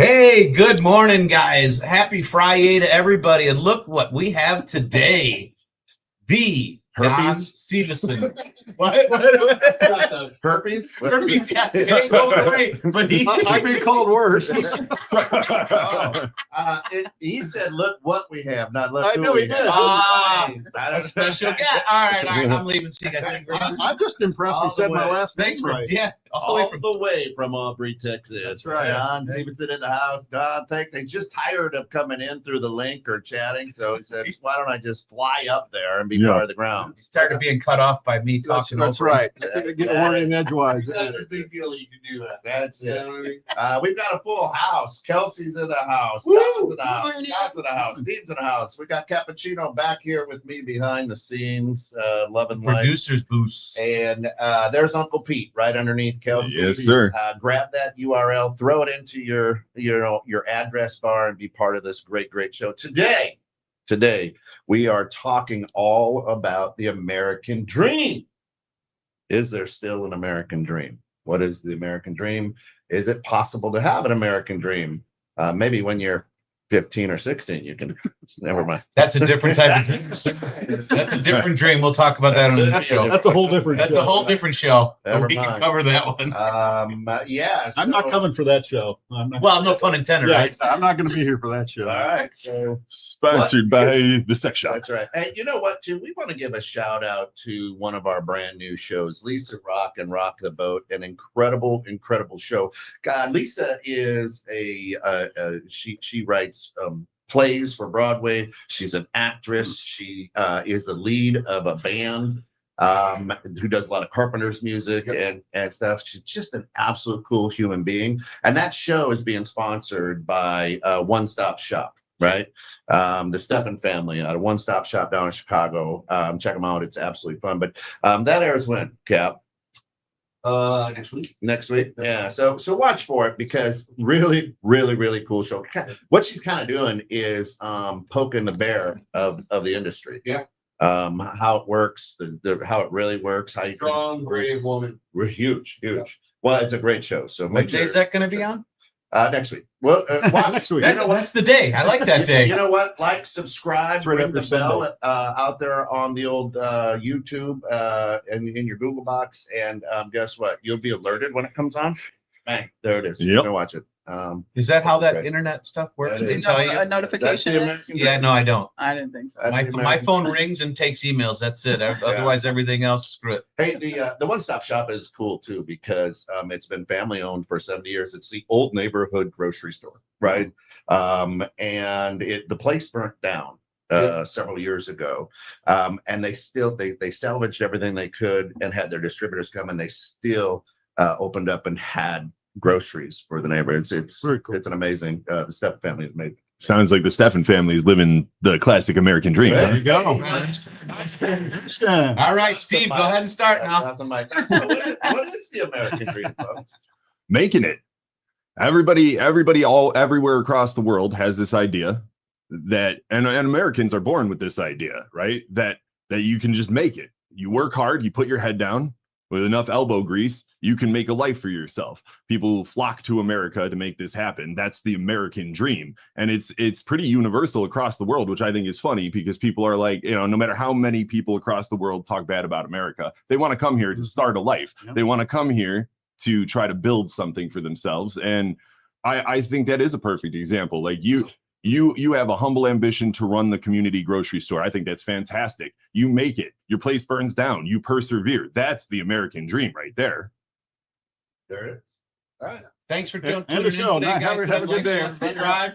Hey, good morning, guys. Happy Friday to everybody. And look what we have today. The Don Stevenson. What? Herpes? Herpes, yeah. It ain't going away, but I've been called worse. He said, "Look what we have, not look I who know we he have." did. I don't a special guest. All right. I'm leaving. See you guys. I'm just impressed All he the said my way. last name Thanks for right. all the way from Aubrey, Texas. That's right. Don Stevenson in the house. Don, thanks. He's just tired of coming in through the link or chatting, so he said, "Why don't I just fly up there and be part of the grounds?" tired of being cut off by me talking. That's over him. right. Get one in edgewise. That's a big deal. You can do that. That's it. We've got a full house. Kelsey's in the house. Don's in the house. Scott's in the house. Steve's in the house. We got Cappuccino back here with me behind the scenes, loving life. Producer's boost. And there's Uncle Pete right underneath Kelsey. Yes, sir. Grab that URL, throw it into your address bar, and be part of this great show. Today, we are talking all about the American dream. Is there still an American dream? What is the American dream? Is it possible to have an American dream? Maybe when you're 15 or 16, you can. Never mind. That's a different type of dream. That's a different dream. We'll talk about that on the show. That's a whole different That's show. a whole different show. Never We can mind. cover that one. Yeah. I'm not coming for that show. Well, no pun intended, Yeah, right? I'm not going to be here for that show. All right. So Sponsored by the Sex Shop. that's right. Hey, you know what, too? We want to give a shout out to one of our brand new shows, Lisa Rock and Rock the Boat, an incredible show. God, Lisa is she writes plays for Broadway. She's an actress. She is the lead of a band who does a lot of Carpenter's music and stuff. She's just an absolute cool human being. And that show is being sponsored by One Stop Shop. Right, the Stephan family out of One Stop Shop down in Chicago. Check them out; it's absolutely fun. But that airs when, Cap? Next week. Next week, yeah. So watch for it because really cool show. What she's kind of doing is poking the bear of the industry. Yeah. How it works, how it really works. How you Strong, brave woman. We're huge. Yeah. Well, it's a great show. So What day is that going to be on? Next week. Well, Next week. That's the day. I like that day. You know what? Like, subscribe, Right ring the after bell Sunday. out there on the old YouTube and in your Google box. And guess what? You'll be alerted when it comes on. Bang, there it is. Yep. You're gonna watch it. Is that how that Great. internet stuff works? That They is. tell A you. That's notification the is? American Yeah, dream. no, I don't. I didn't think so. That's My the American phone dream. rings and takes emails. That's it. Otherwise, everything else, screw it. Hey, the One Stop Shop is cool too because it's been family owned for 70 years. It's the old neighborhood grocery store, right? And the place burnt down several years ago, and they salvaged everything they could and had their distributors come, and they still opened up and had groceries for the neighborhoods. It's Very cool. It's an amazing. The Stephan family has made. Sounds like the Stephan family is living the classic American dream. There huh? you go. All right, Steve, go ahead and start now. That's my- So what is the American dream, folks? Making it. Everybody, everywhere across the world has this idea that, and Americans are born with this idea, right? That you can just make it. You work hard, you put your head down with enough elbow grease, you can make a life for yourself. People flock to America to make this happen. That's the American dream. And it's pretty universal across the world, which I think is funny because people are like, no matter how many people across the world talk bad about America, they want to come here to start a life. Yep. They want to come here to try to build something for themselves. And I think that is a perfect example. Like you have a humble ambition to run the community grocery store. I think that's fantastic. You make it. Your place burns down. You persevere. That's the American dream right there. There it is. All right. Thanks for And tuning the in show. today, Now, guys. have a good day. Subscribe.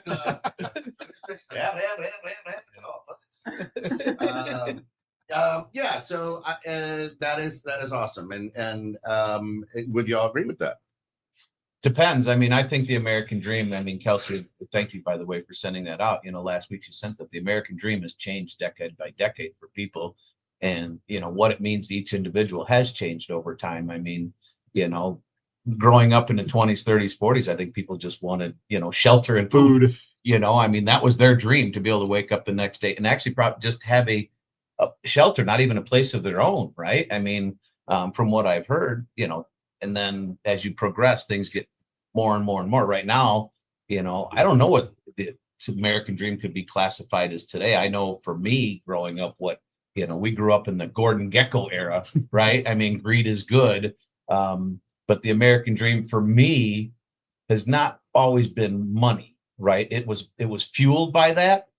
Yeah. So that is awesome. And would you all agree with that? Depends. I mean, I think the American dream, Kelsey, thank you, by the way, for sending that out. Last week she sent that the American dream has changed decade by decade for people. And, what it means to each individual has changed over time. Growing up in the 20s, 30s, 40s, I think people just wanted, shelter and food. That was their dream, to be able to wake up the next day and actually probably just have a shelter, not even a place of their own, right? From what I've heard, and then as you progress, things get more and more and more. Right now, I don't know what the American dream could be classified as today. I know for me growing up, we grew up in the Gordon Gekko era, right? I mean, greed is good. But the American dream for me has not always been money, right? It was fueled by that.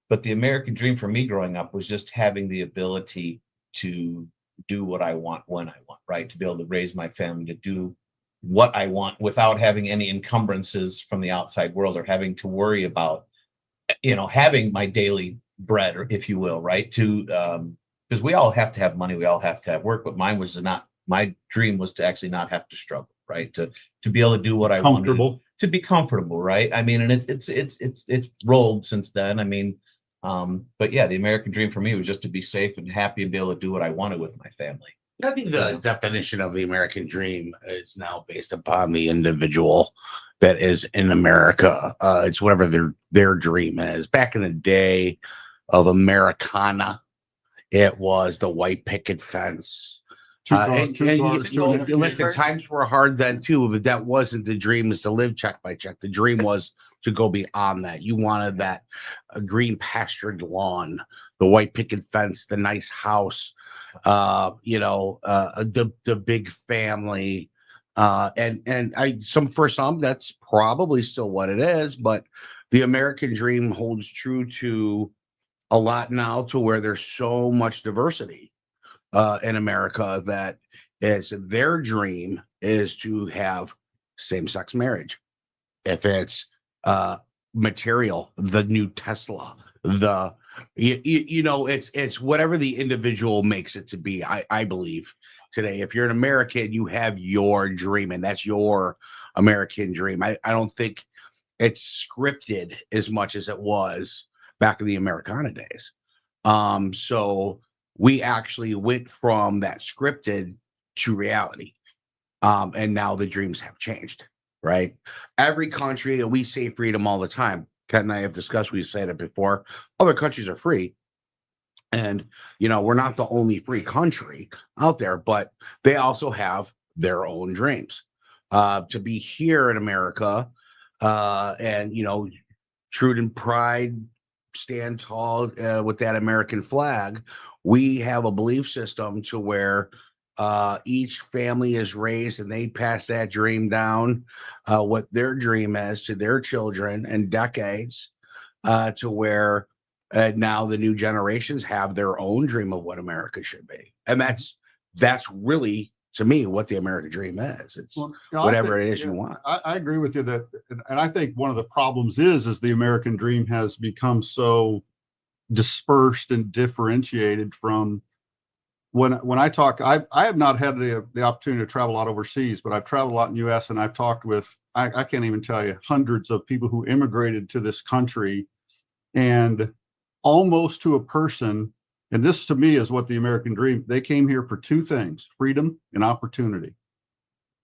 But the American dream for me growing up was just having the ability to do what I want when I want, right? To be able to raise my family, to do what I want without having any encumbrances from the outside world or having to worry about, having my daily bread, or if you will, right? Because we all have to have money, we all have to have work, but my dream was to actually not have to struggle, right? To be able to do what I wanted Comfortable. to be comfortable, right? I mean, and it's rolled since then. I mean, but yeah, the American dream for me was just to be safe and happy and be able to do what I wanted with my family. I think the definition of the American dream is now based upon the individual that is in America. It's whatever their dream is. Back in the day of Americana, it was the white picket fence. Two cars, two and a half Listen, acres. times were hard then too, but that wasn't the dream. Is to live check by check. The dream was to go beyond that. You wanted that green pastured lawn, the white picket fence, the nice house, the big family, for some that's probably still what it is, but the American dream holds true to a lot now, to where there's so much diversity in America that is their dream is to have same-sex marriage. If it's material, the new Tesla, it's whatever the individual makes it to be. I believe today, if you're an American, you have your dream, and that's your American dream. I don't think it's scripted as much as it was back in the Americana days. So we actually went from that scripted to reality. And now the dreams have changed, right? Every country, and we say freedom all the time. Ken and I have discussed, we've said it before, other countries are free. And, we're not the only free country out there, but they also have their own dreams. To be here in America, and, true to pride, stand tall with that American flag, we have a belief system to where each family is raised and they pass that dream down, what their dream is, to their children and decades, to where now the new generations have their own dream of what America should be. And that's really, to me, what the American dream is. It's whatever it is you want. I agree with you that, and I think one of the problems is the American dream has become so dispersed and differentiated from when I talk. I have not had the opportunity to travel a lot overseas, but I've traveled a lot in the U.S. and I've talked with, I can't even tell you, hundreds of people who immigrated to this country, and almost to a person. And this to me is what the American dream, they came here for two things: freedom and opportunity.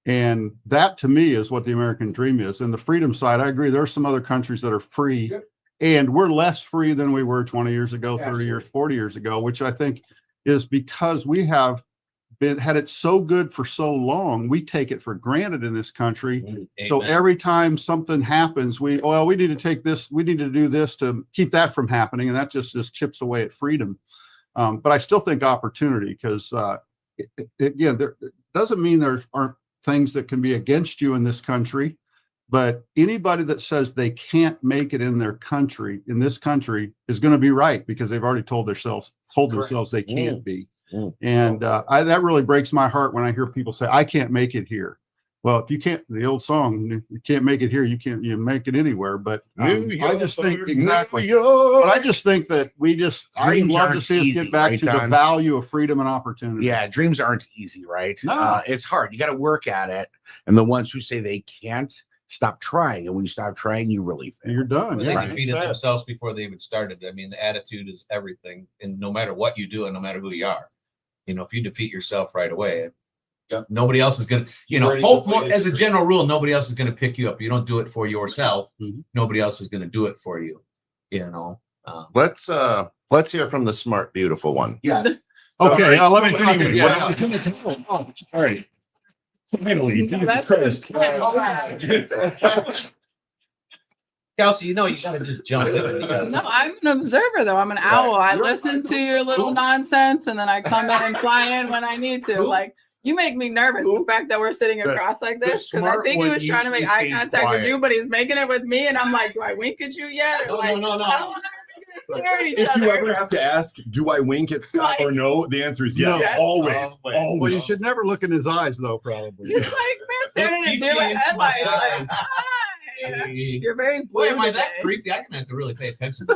And that to me is what the American dream is. And the freedom side, I agree, there are some other countries that are free. Yep. And we're less free than we were 20 years ago, 30 years, 40 years ago, which I think is because we have had it so good for so long, we take it for granted in this country. Amen. So every time something happens, we need to take this, we need to do this to keep that from happening. And that just chips away at freedom. But I still think opportunity, because again, there doesn't mean there aren't things that can be against you in this country, but anybody that says they can't make it in this country is going to be right, because they've already told themselves they can't be. And that really breaks my heart when I hear people say, I can't make it here. Well, if you can't, the old song, you can't make it here, you make it anywhere. But I just think, exactly. But I just think that I'd love to see us get back to the value of freedom and opportunity. Yeah, dreams aren't easy, right? No. It's hard. You got to work at it. And the ones who say they can't, stop trying. And when you stop trying, you really fail. You're done. Well, they defeated themselves before they even started. I mean, the attitude is everything. And no matter what you do and no matter who you are, if you defeat yourself right away, nobody else is going to, as a general rule, nobody else is going to pick you up. You don't do it for yourself. Mm-hmm. Nobody else is going to do it for you. Let's hear from the smart, beautiful one. Yes. Okay. Let me all right. Finally, Jesus Christ. Kelsey, you know you gotta just jump in. And you gotta- No, I'm an observer though. I'm an owl. I listen to your little nonsense and then I come in and fly in when I need to. Like you make me nervous. The fact that we're sitting across like this because I smart think he one was trying to make usually eye stays contact with quiet. you, but he's making it with me, and I'm like, do I wink at you yet? Or No, like, no. I don't want to stare at each If you other. ever have to ask, do I wink at Scott or no? The answer is yes. No. Always. Well, you Always. should never look in his eyes, though, probably. He's like, man, staring at deeply deer with into my headlights. Like, eyes. hi. Hey. You're very blue Boy, am I that today. creepy? I'm gonna have to really pay attention.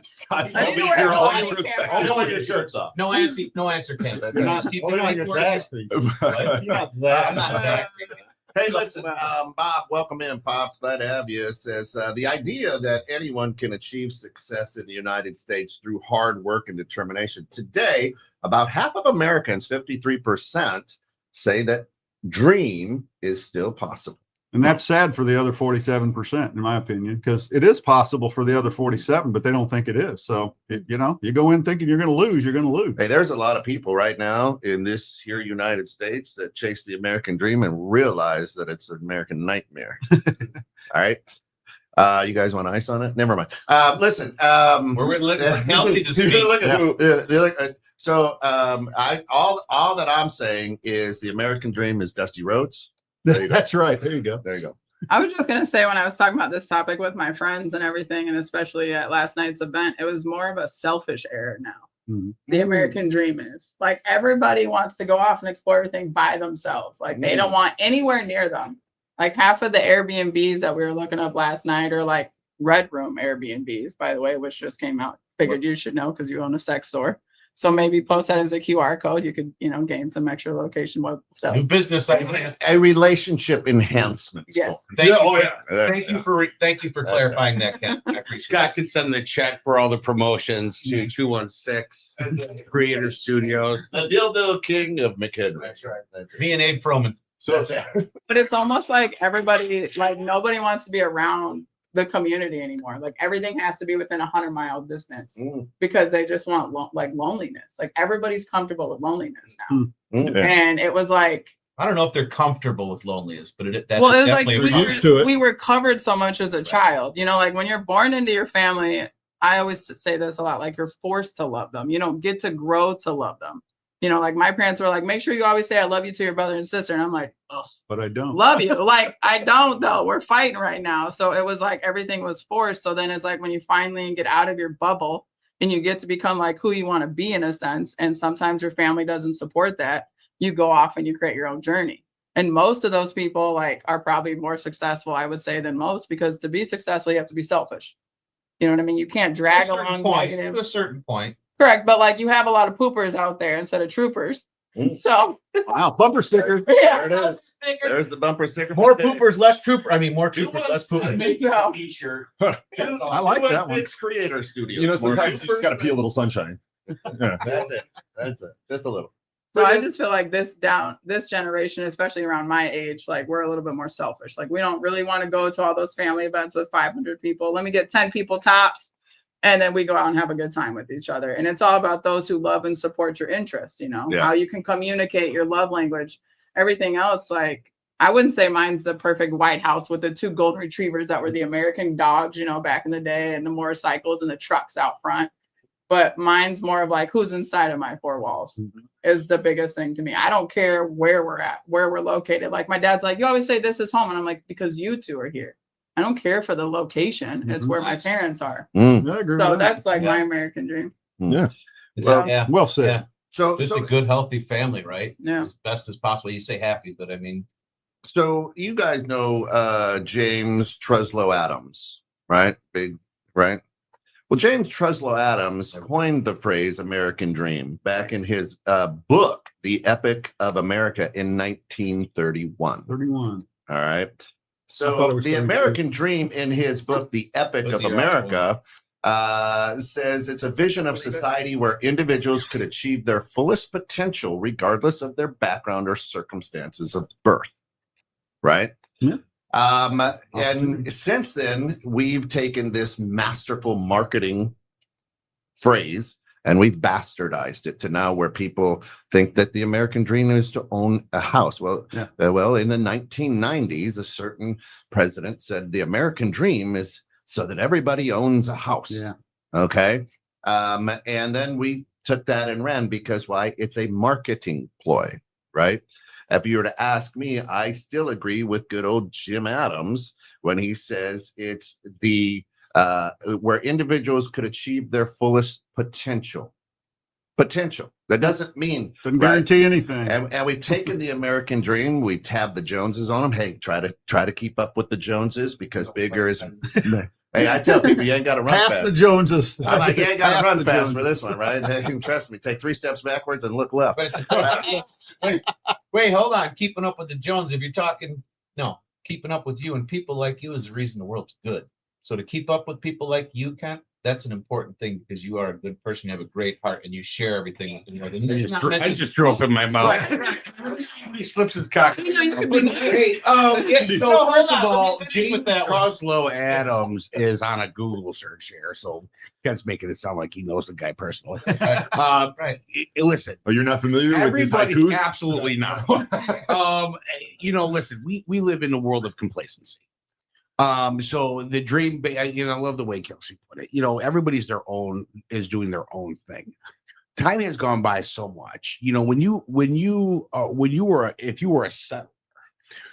Scott's I need to hoping wear you're a all body introspective. camera. Only when your shirt's off. No answer, Ken. You're not, Just keep you're it not in your towards that your- creepy. What? You're not I'm that. not that creepy. Hey, listen, Bob, welcome in, Pops. Glad to have you. Says the idea that anyone can achieve success in the United States through hard work and determination. Today, about half of Americans, 53%, say that dream is still possible. And that's sad for the other 47%, in my opinion, because it is possible for the other 47, but they don't think it is. So, you go in thinking you're going to lose, you're going to lose. Hey, there's a lot of people right now in this here United States that chase the American dream and realize that it's an American nightmare. All right. You guys want ice on it? Never mind. Listen, We're looking for Kelsey to speak. All that I'm saying is the American dream is dusty roads. That's right. There you go. There you go. I was just going to say when I was talking about this topic with my friends and everything, and especially at last night's event, it was more of a selfish era now. Mhm. The American dream is like everybody wants to go off and explore everything by themselves. Like they don't want anywhere near them. Like half of the Airbnbs that we were looking up last night are like Red Room Airbnbs, by the way, which just came out. Figured you should know because you own a sex store. So maybe post that as a QR code. You could, gain some extra location New stuff. business idea. A relationship enhancement. Yes. Thank you. Oh, yeah. Thank you for clarifying that, Ken. I appreciate Scott can send the check for all the promotions to 216 Creator Studios. The dildo king of McHenry. That's right. Me and Abe Froman. So But it's almost like everybody, like nobody wants to be around the community anymore. Like everything has to be within 100-mile distance because they just want loneliness. Like everybody's comfortable with loneliness now. And it was like, I don't know if they're comfortable with loneliness, but it well, it was like definitely We're used to it. we were covered so much as a child. Like when you're born into your family, I always say this a lot, like you're forced to love them. You don't get to grow to love them. Like my parents were like, make sure you always say I love you to your brother and sister. And I'm like, oh, But I don't. love you. Like I don't though. We're fighting right now. So it was like everything was forced. So then it's like when you finally get out of your bubble and you get to become like who you want to be in a sense. And sometimes your family doesn't support that. You go off and you create your own journey. And most of those people like are probably more successful, I would say, than most, because to be successful, you have to be selfish. You know what I mean? You can't drag along negative. to a certain point. Correct. But like you have a lot of poopers out there instead of troopers. So Wow, bumper sticker. yeah, There it is. sticker. There's the bumper sticker. More poopers, less trooper. I mean, more troopers, less poopers. Yeah. T-shirt. I like that one. Creator Studios. sometimes you just got to pee a little sunshine. Yeah. That's it. That's it. Just a little. So I just feel like this generation, especially around my age, like we're a little bit more selfish. Like we don't really want to go to all those family events with 500 people. Let me get 10 people tops. And then we go out and have a good time with each other. And it's all about those who love and support your interests, how you can communicate your love language, everything else. Like, I wouldn't say mine's the perfect White House with the 2 golden retrievers that were the American dogs, back in the day, and the motorcycles and the trucks out front. But mine's more of like, who's inside of my 4 walls is the biggest thing to me. I don't care where we're at, where we're located. Like my dad's like, you always say this is home. And I'm like, because you 2 are here. I don't care for the location. It's where my parents are. I agree So with that. that's like my American dream. Yeah. Well said. Yeah. So Just a good, healthy family, right? Yeah. As best as possible. You say happy, but I mean, So you guys know James Truslow Adams, right? Right? Well, James Truslow Adams coined the phrase American Dream back in his book, The Epic of America, in 1931. 31. All right. I thought So it was the 32. American Dream in his book, The Epic Was of the America, says it's a vision of society where individuals could achieve their fullest potential regardless of their background or circumstances of birth. Right? Yeah. And since then, we've taken this masterful marketing phrase and we've bastardized it to now where people think that the American dream is to own a house. Well, well, in the 1990s, a certain president said the American dream is so that everybody owns a house. Yeah. Okay. And then we took that and ran because why? It's a marketing ploy, right? If you were to ask me, I still agree with good old Jim Adams when he says it's the where individuals could achieve their fullest potential. Potential. That doesn't mean Doesn't guarantee anything. And we've taken the American dream. We tabbed the Joneses on them. Hey, try to keep up with the Joneses because bigger is. Hey, I tell people you ain't got to run Past fast. the Joneses. I'm like, you ain't got Past to run the fast Joneses. for this one, right? Hey, trust me. Take 3 steps backwards and look left. But wait, hold on. Keeping up with the Jones. If you're talking, no, keeping up with you and people like you is the reason the world's good. So to keep up with people like you, Ken, that's an important thing because you are a good person. You have a great heart and you share everything with them. I just threw up in my mouth. He slips his cock. Hey, So hold first of on, all, let me finish with James that one. Croslow Adams is on a Google search here, so Ken's making it sound like he knows the guy personally. Right. Listen, Oh, you're not familiar with his everybody, haikus? absolutely not. Listen, we live in a world of complacency. So the dream, I love the way Kelsey put it. Everybody's doing their own thing. Time has gone by so much. If you were a settler,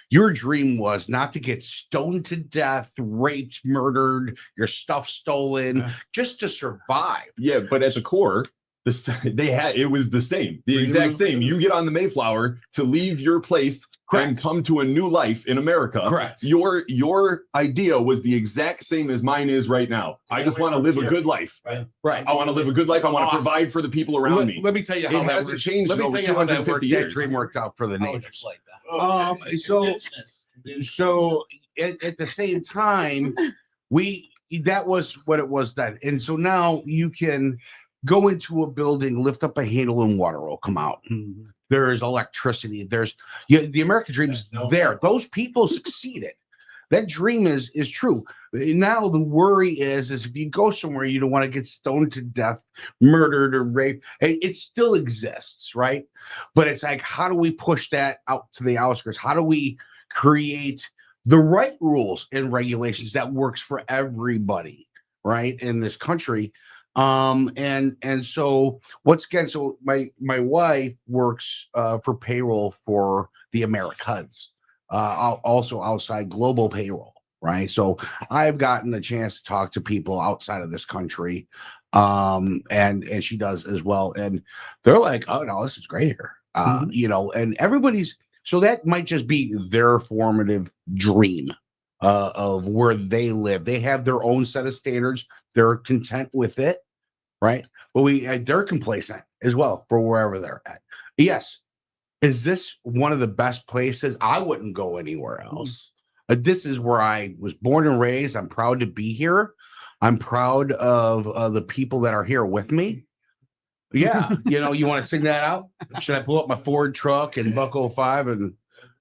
your dream was not to get stoned to death, raped, murdered, your stuff stolen, just to survive. Yeah, but at the core, it was the same, the exact same. You get on the Mayflower to leave your place and come to a new life in America. Correct. Your idea was the exact same as mine is right now. I just want to live a good life. Right. I want to live a good life. I want to provide for the people around me. Let me tell you how It that hasn't worked. changed Let me in over tell you how that 250 That years. dream worked out for the Oh, neighbors. just like that. So at the same time, that was what it was then. And so now you can go into a building, lift up a handle, and water will come out. Mhm. There's electricity. The American dream is there. Those people succeeded. That dream is true. Now the worry is if you go somewhere you don't want to get stoned to death, murdered, or raped. It still exists, right? But it's like, how do we push that out to the outskirts? How do we create the right rules and regulations that works for everybody, right, in this country? And so so my wife works for payroll for the Americans. Also outside global payroll, right? So I've gotten a chance to talk to people outside of this country, and she does as well, and they're like, "Oh no, this is great here," and everybody's so that might just be their formative dream of where they live. They have their own set of standards. They're content with it, right? But they're complacent as well for wherever they're at. Yes. Is this one of the best places? I wouldn't go anywhere else. This is where I was born and raised. I'm proud to be here. I'm proud of the people that are here with me. Yeah. You want to sing that out? Should I pull up my Ford truck and buck 05 and,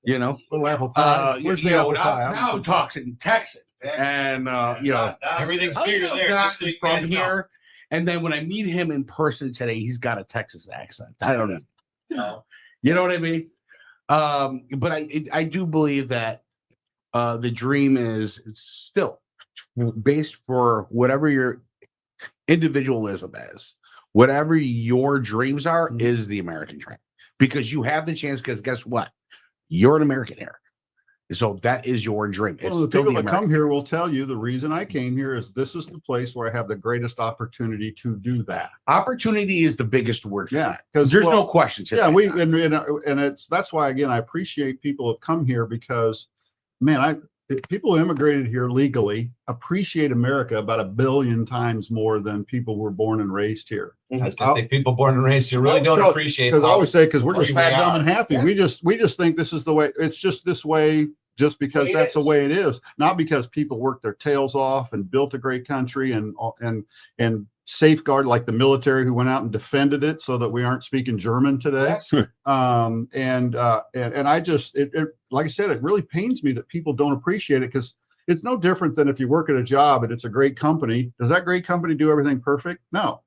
Little apple pie. Where's the apple pie? now I'm talking Texas. And, Everything's I bigger know there. Josh Just so is you from guys know. here. And then when I meet him in person today, he's got a Texas accent. I don't know. You know what I mean? But I do believe that the dream is still based for whatever your individualism is, whatever your dreams are, is the American dream. Because you have the chance, because guess what? You're an American here. So that is your dream. Well, the people that come here will tell you the reason I came here is this is the place where I have the greatest opportunity to do that. Opportunity is the biggest word for that. Because There's no question. Yeah, that's why again I appreciate people who come here because, man, people who immigrated here legally appreciate America about 1 billion times more than people who were born and raised here. I was gonna say people born and raised here really don't appreciate. Because I always say because we're just free we fat, dumb, are. and happy. Yeah. We just think this is the way. It's just this way. Just because that's the way it is, not because people worked their tails off and built a great country and safeguard like the military who went out and defended it so that we aren't speaking German today. And I just like I said, it really pains me that people don't appreciate it because it's no different than if you work at a job and it's a great company. Does that great company do everything perfect? No.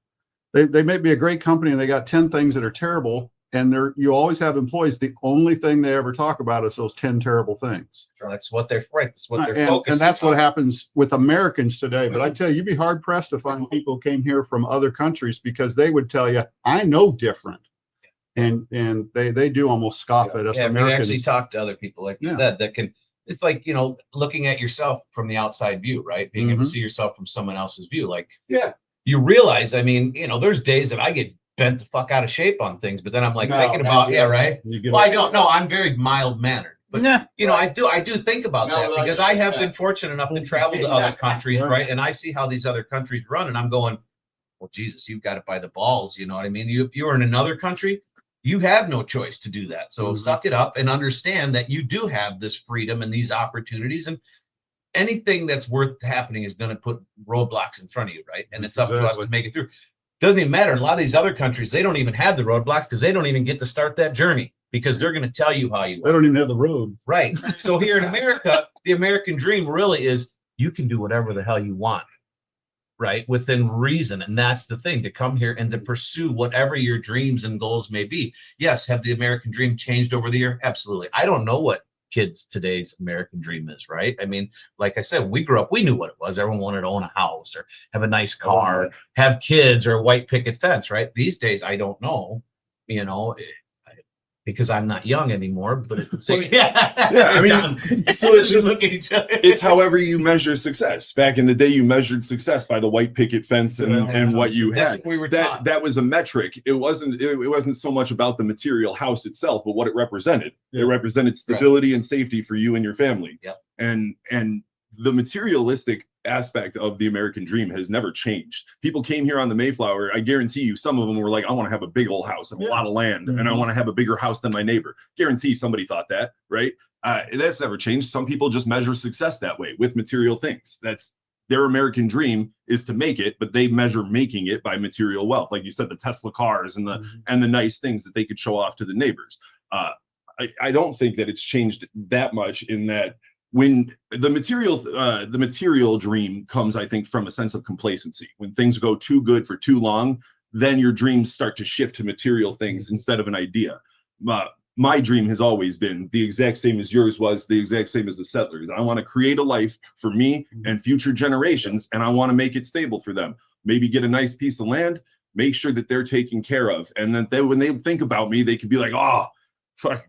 they may be a great company and they got 10 things that are terrible, and you always have employees. The only thing they ever talk about is those 10 terrible things. That's what they're right. That's what they're And focusing that's what on. happens with Americans today. But I tell you, you'd be hard pressed to find people who came here from other countries, because they would tell you, I know different. And they do almost scoff at us Yeah, we Americans. actually talk to other people, like you said, that can. It's like, you know, looking at yourself from the outside view, right? Being able to see yourself from someone else's view. Like, you realize, I mean, you know, there's days that I get bent the fuck out of shape on things, but then I'm like thinking about, right? Well, I don't know. I'm very mild mannered, but you know, I do think about that, because I have been fortunate enough to travel to other countries, right? And I see how these other countries run, and I'm going, well, Jesus, you've got it by the balls. You know what I mean? If you were in another country, you have no choice to do that. So suck it up and understand that you do have this freedom and these opportunities, and anything that's worth happening is going to put roadblocks in front of you, right? And it's up to us to make it through. Doesn't even matter. In a lot of these other countries, they don't even have the roadblocks, because they don't even get to start that journey, because they're going to tell you how you. They don't even have the road. Right. So here in America, the American dream really is you can do whatever the hell you want, right? Within reason. And that's the thing, to come here and to pursue whatever your dreams and goals may be. Yes. Have the American dream changed over the year? Absolutely. I don't know what kids today's American dream is, right? I mean, like I said, we grew up, we knew what it was. Everyone wanted to own a house or have a nice car, have kids, or a white picket fence, right? These days, I don't know, you know, because I'm not young anymore, but it's I mean, so it's just look at each other. It's however you measure success. Back in the day, you measured success by the white picket fence and what you had. We were that was a metric. It wasn't so much about the material house itself, but what it represented. It represented stability and safety for you and your family. Yep. And the materialistic aspect of the American dream has never changed. People came here on the Mayflower. I guarantee you, some of them were like, I want to have a big old house and a lot of land, and I want to have a bigger house than my neighbor. Guarantee somebody thought that, right? That's never changed. Some people just measure success that way, with material things. That's their American dream, is to make it, but they measure making it by material wealth. Like you said, the Tesla cars and the nice things that they could show off to the neighbors. I don't think that it's changed that much, in that when the material dream comes, I think, from a sense of complacency. When things go too good for too long, then your dreams start to shift to material things instead of an idea. My dream has always been the exact same as yours was, the exact same as the settlers. I want to create a life for me and future generations, and I want to make it stable for them. Maybe get a nice piece of land, make sure that they're taken care of. And then when they think about me, they could be like, oh,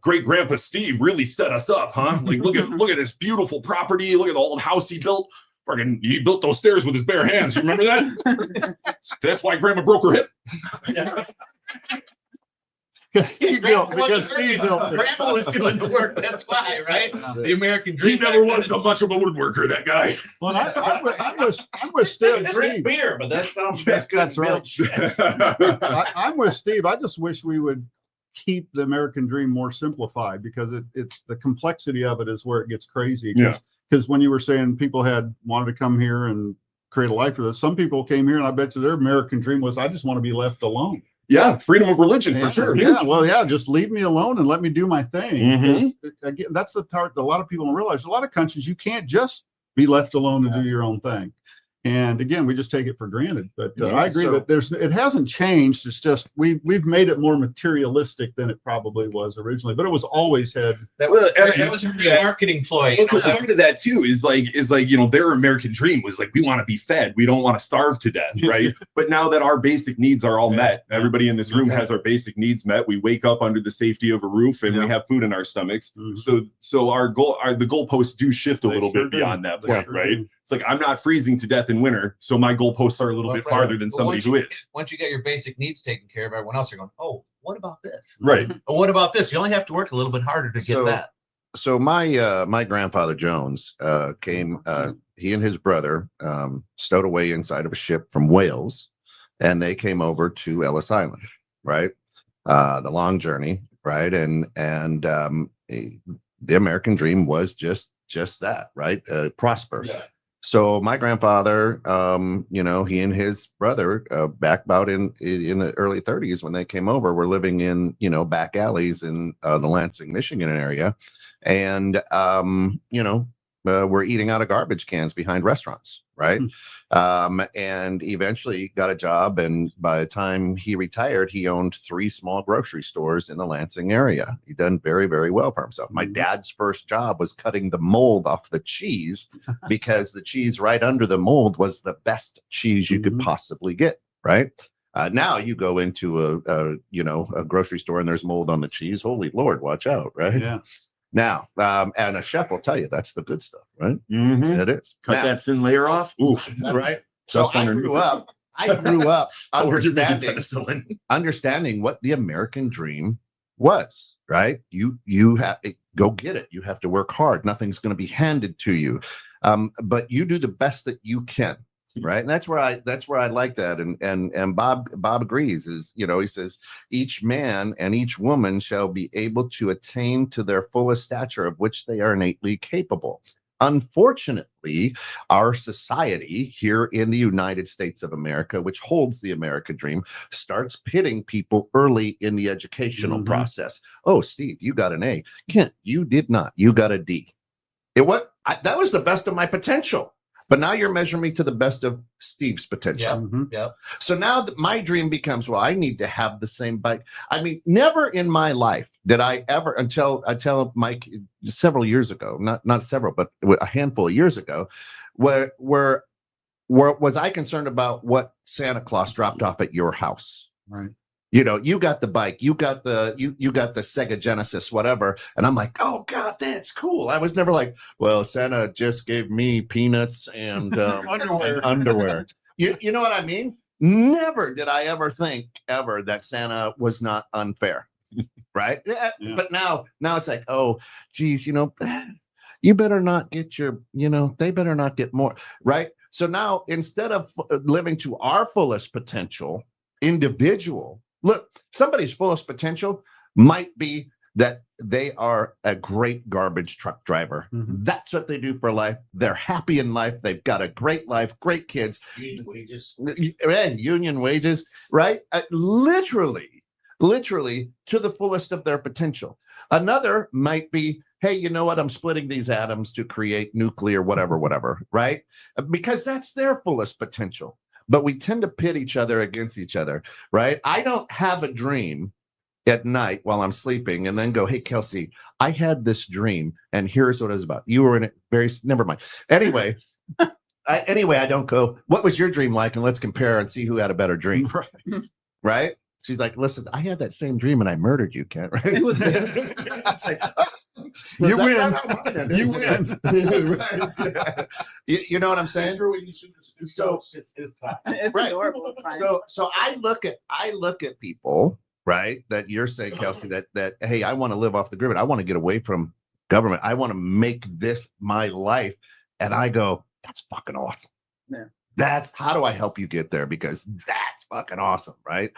great grandpa Steve really set us up, huh? Like, look at this beautiful property. Look at the old house he built. Fucking, he built those stairs with his bare hands. You remember that? That's why grandma broke her hip. Because Steve built. Grandma was doing the work. That's why, right? The American dream. He never was so much of a woodworker, that guy. Well, I'm with Steve. Drink beer, but that's right. I'm with Steve. I just wish we would keep the American dream more simplified, because it's the complexity of it is where it gets crazy. Because when you were saying people wanted to come here and create a life for this, some people came here and I bet you their American dream was, I just want to be left alone. Yeah, freedom of religion, for sure. Yeah, well, just leave me alone and let me do my thing. Again, that's the part that a lot of people don't realize. A lot of countries, you can't just be left alone and do your own thing. And again, we just take it for granted. But I agree that it hasn't changed. It's just we've made it more materialistic than it probably was originally. But it was always had. That was a marketing ploy. Because part of that too is like you know, their American dream was like, we want to be fed, we don't want to starve to death, right? But now that our basic needs are all met, everybody in this room has our basic needs met. We wake up under the safety of a roof and we have food in our stomachs. So our the goalposts do shift a little bit beyond that point, right? It's like, I'm not freezing to death in winter, so my goalposts are a little bit farther than somebody who is. Once you get your basic needs taken care of, everyone else are going, oh, what about this? Right. Or what about this? You only have to work a little bit harder to get that. So my grandfather Jones came. He and his brother stowed away inside of a ship from Wales, and they came over to Ellis Island. Right, the long journey. Right, and the American dream was just that. Right, prosper. Yeah. So my grandfather, you know, he and his brother, back about in the early 30s when they came over, were living in, you know, back alleys in the Lansing, Michigan area. And, you know, were eating out of garbage cans behind restaurants, right? And eventually got a job. And by the time he retired, he owned 3 small grocery stores in the Lansing area. He done very, very well for himself. My dad's first job was cutting the mold off the cheese because the cheese right under the mold was the best cheese you could possibly get, right? Now you go into a grocery store and there's mold on the cheese. Holy Lord, watch out, right? Yeah. Now, and a chef will tell you that's the good stuff, right? Mhm. It is. Cut Now, that thin layer off. Oof. right? So Just I underneath. grew up Or you're making understanding, penicillin. understanding what the American dream was, right? You have to go get it. You have to work hard. Nothing's going to be handed to you. But you do the best that you can. Right. And that's where I like that. And Bob agrees, is, he says, each man and each woman shall be able to attain to their fullest stature of which they are innately capable. Unfortunately, our society here in the United States of America, which holds the American dream, starts pitting people early in the educational process. Oh, Steve, you got an A. Kent, you did not. You got a D. That was the best of my potential. But now you're measuring me to the best of Steve's potential. Yep. So now my dream becomes, well, I need to have the same bike. I mean, never in my life did I ever, until Mike several years ago, not several, but a handful of years ago, where was I concerned about what Santa Claus dropped off at your house? Right. You got the bike, you got the Sega Genesis, whatever. And I'm like, oh God, that's cool. I was never like, well, Santa just gave me peanuts and underwear. You know what I mean? Never did I ever think that Santa was not unfair. Right. Yeah. But now it's like, oh, geez, you better not get they better not get more. Right. So now, instead of living to our fullest potential, look, somebody's fullest potential might be that they are a great garbage truck driver. That's what they do for life. They're happy in life. They've got a great life, great kids. Union wages. And union wages, right? Literally to the fullest of their potential. Another might be, hey, you know what? I'm splitting these atoms to create nuclear, whatever, right? Because that's their fullest potential. But we tend to pit each other against each other, right? I don't have a dream at night while I'm sleeping and then go, hey, Kelsey, I had this dream and here's what it was about. You were in it never mind. Anyway, I don't go, what was your dream like? And let's compare and see who had a better dream. Right? She's like, listen, I had that same dream and I murdered you, Kent, right? It was like, you win. You win. Right. You know what I'm saying? So It's right. adorable. It's fine. So I look at people, right, that you're saying, Kelsey, that hey, I want to live off the grid. I want to get away from government. I want to make this my life. And I go, that's fucking awesome. Yeah. That's how do I help you get there? Because that's fucking awesome, right?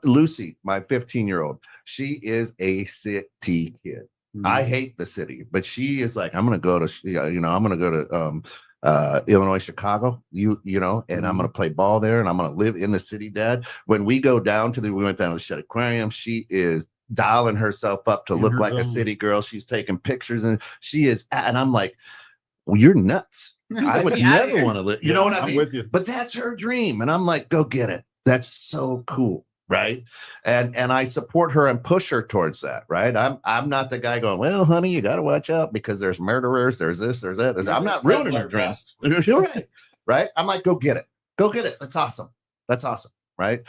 Lucy, my 15-year-old, she is a city kid. I hate the city, but she is like, I'm gonna go to Illinois, Chicago, and I'm gonna play ball there, and I'm gonna live in the city, Dad. When we go down we went down to the Shed Aquarium, she is dialing herself up to look like a city girl. She's taking pictures, and and I'm like, well, you're nuts. I would never want to live. You know what I mean? I'm with you. But that's her dream. And I'm like, go get it. That's so cool. Right. And I support her and push her towards that. Right. I'm not the guy going, well, honey, you got to watch out because there's murderers. There's this, there's that. I'm not ruining her dreams. You're right. Right. I'm like, go get it. Go get it. That's awesome. That's awesome. Right.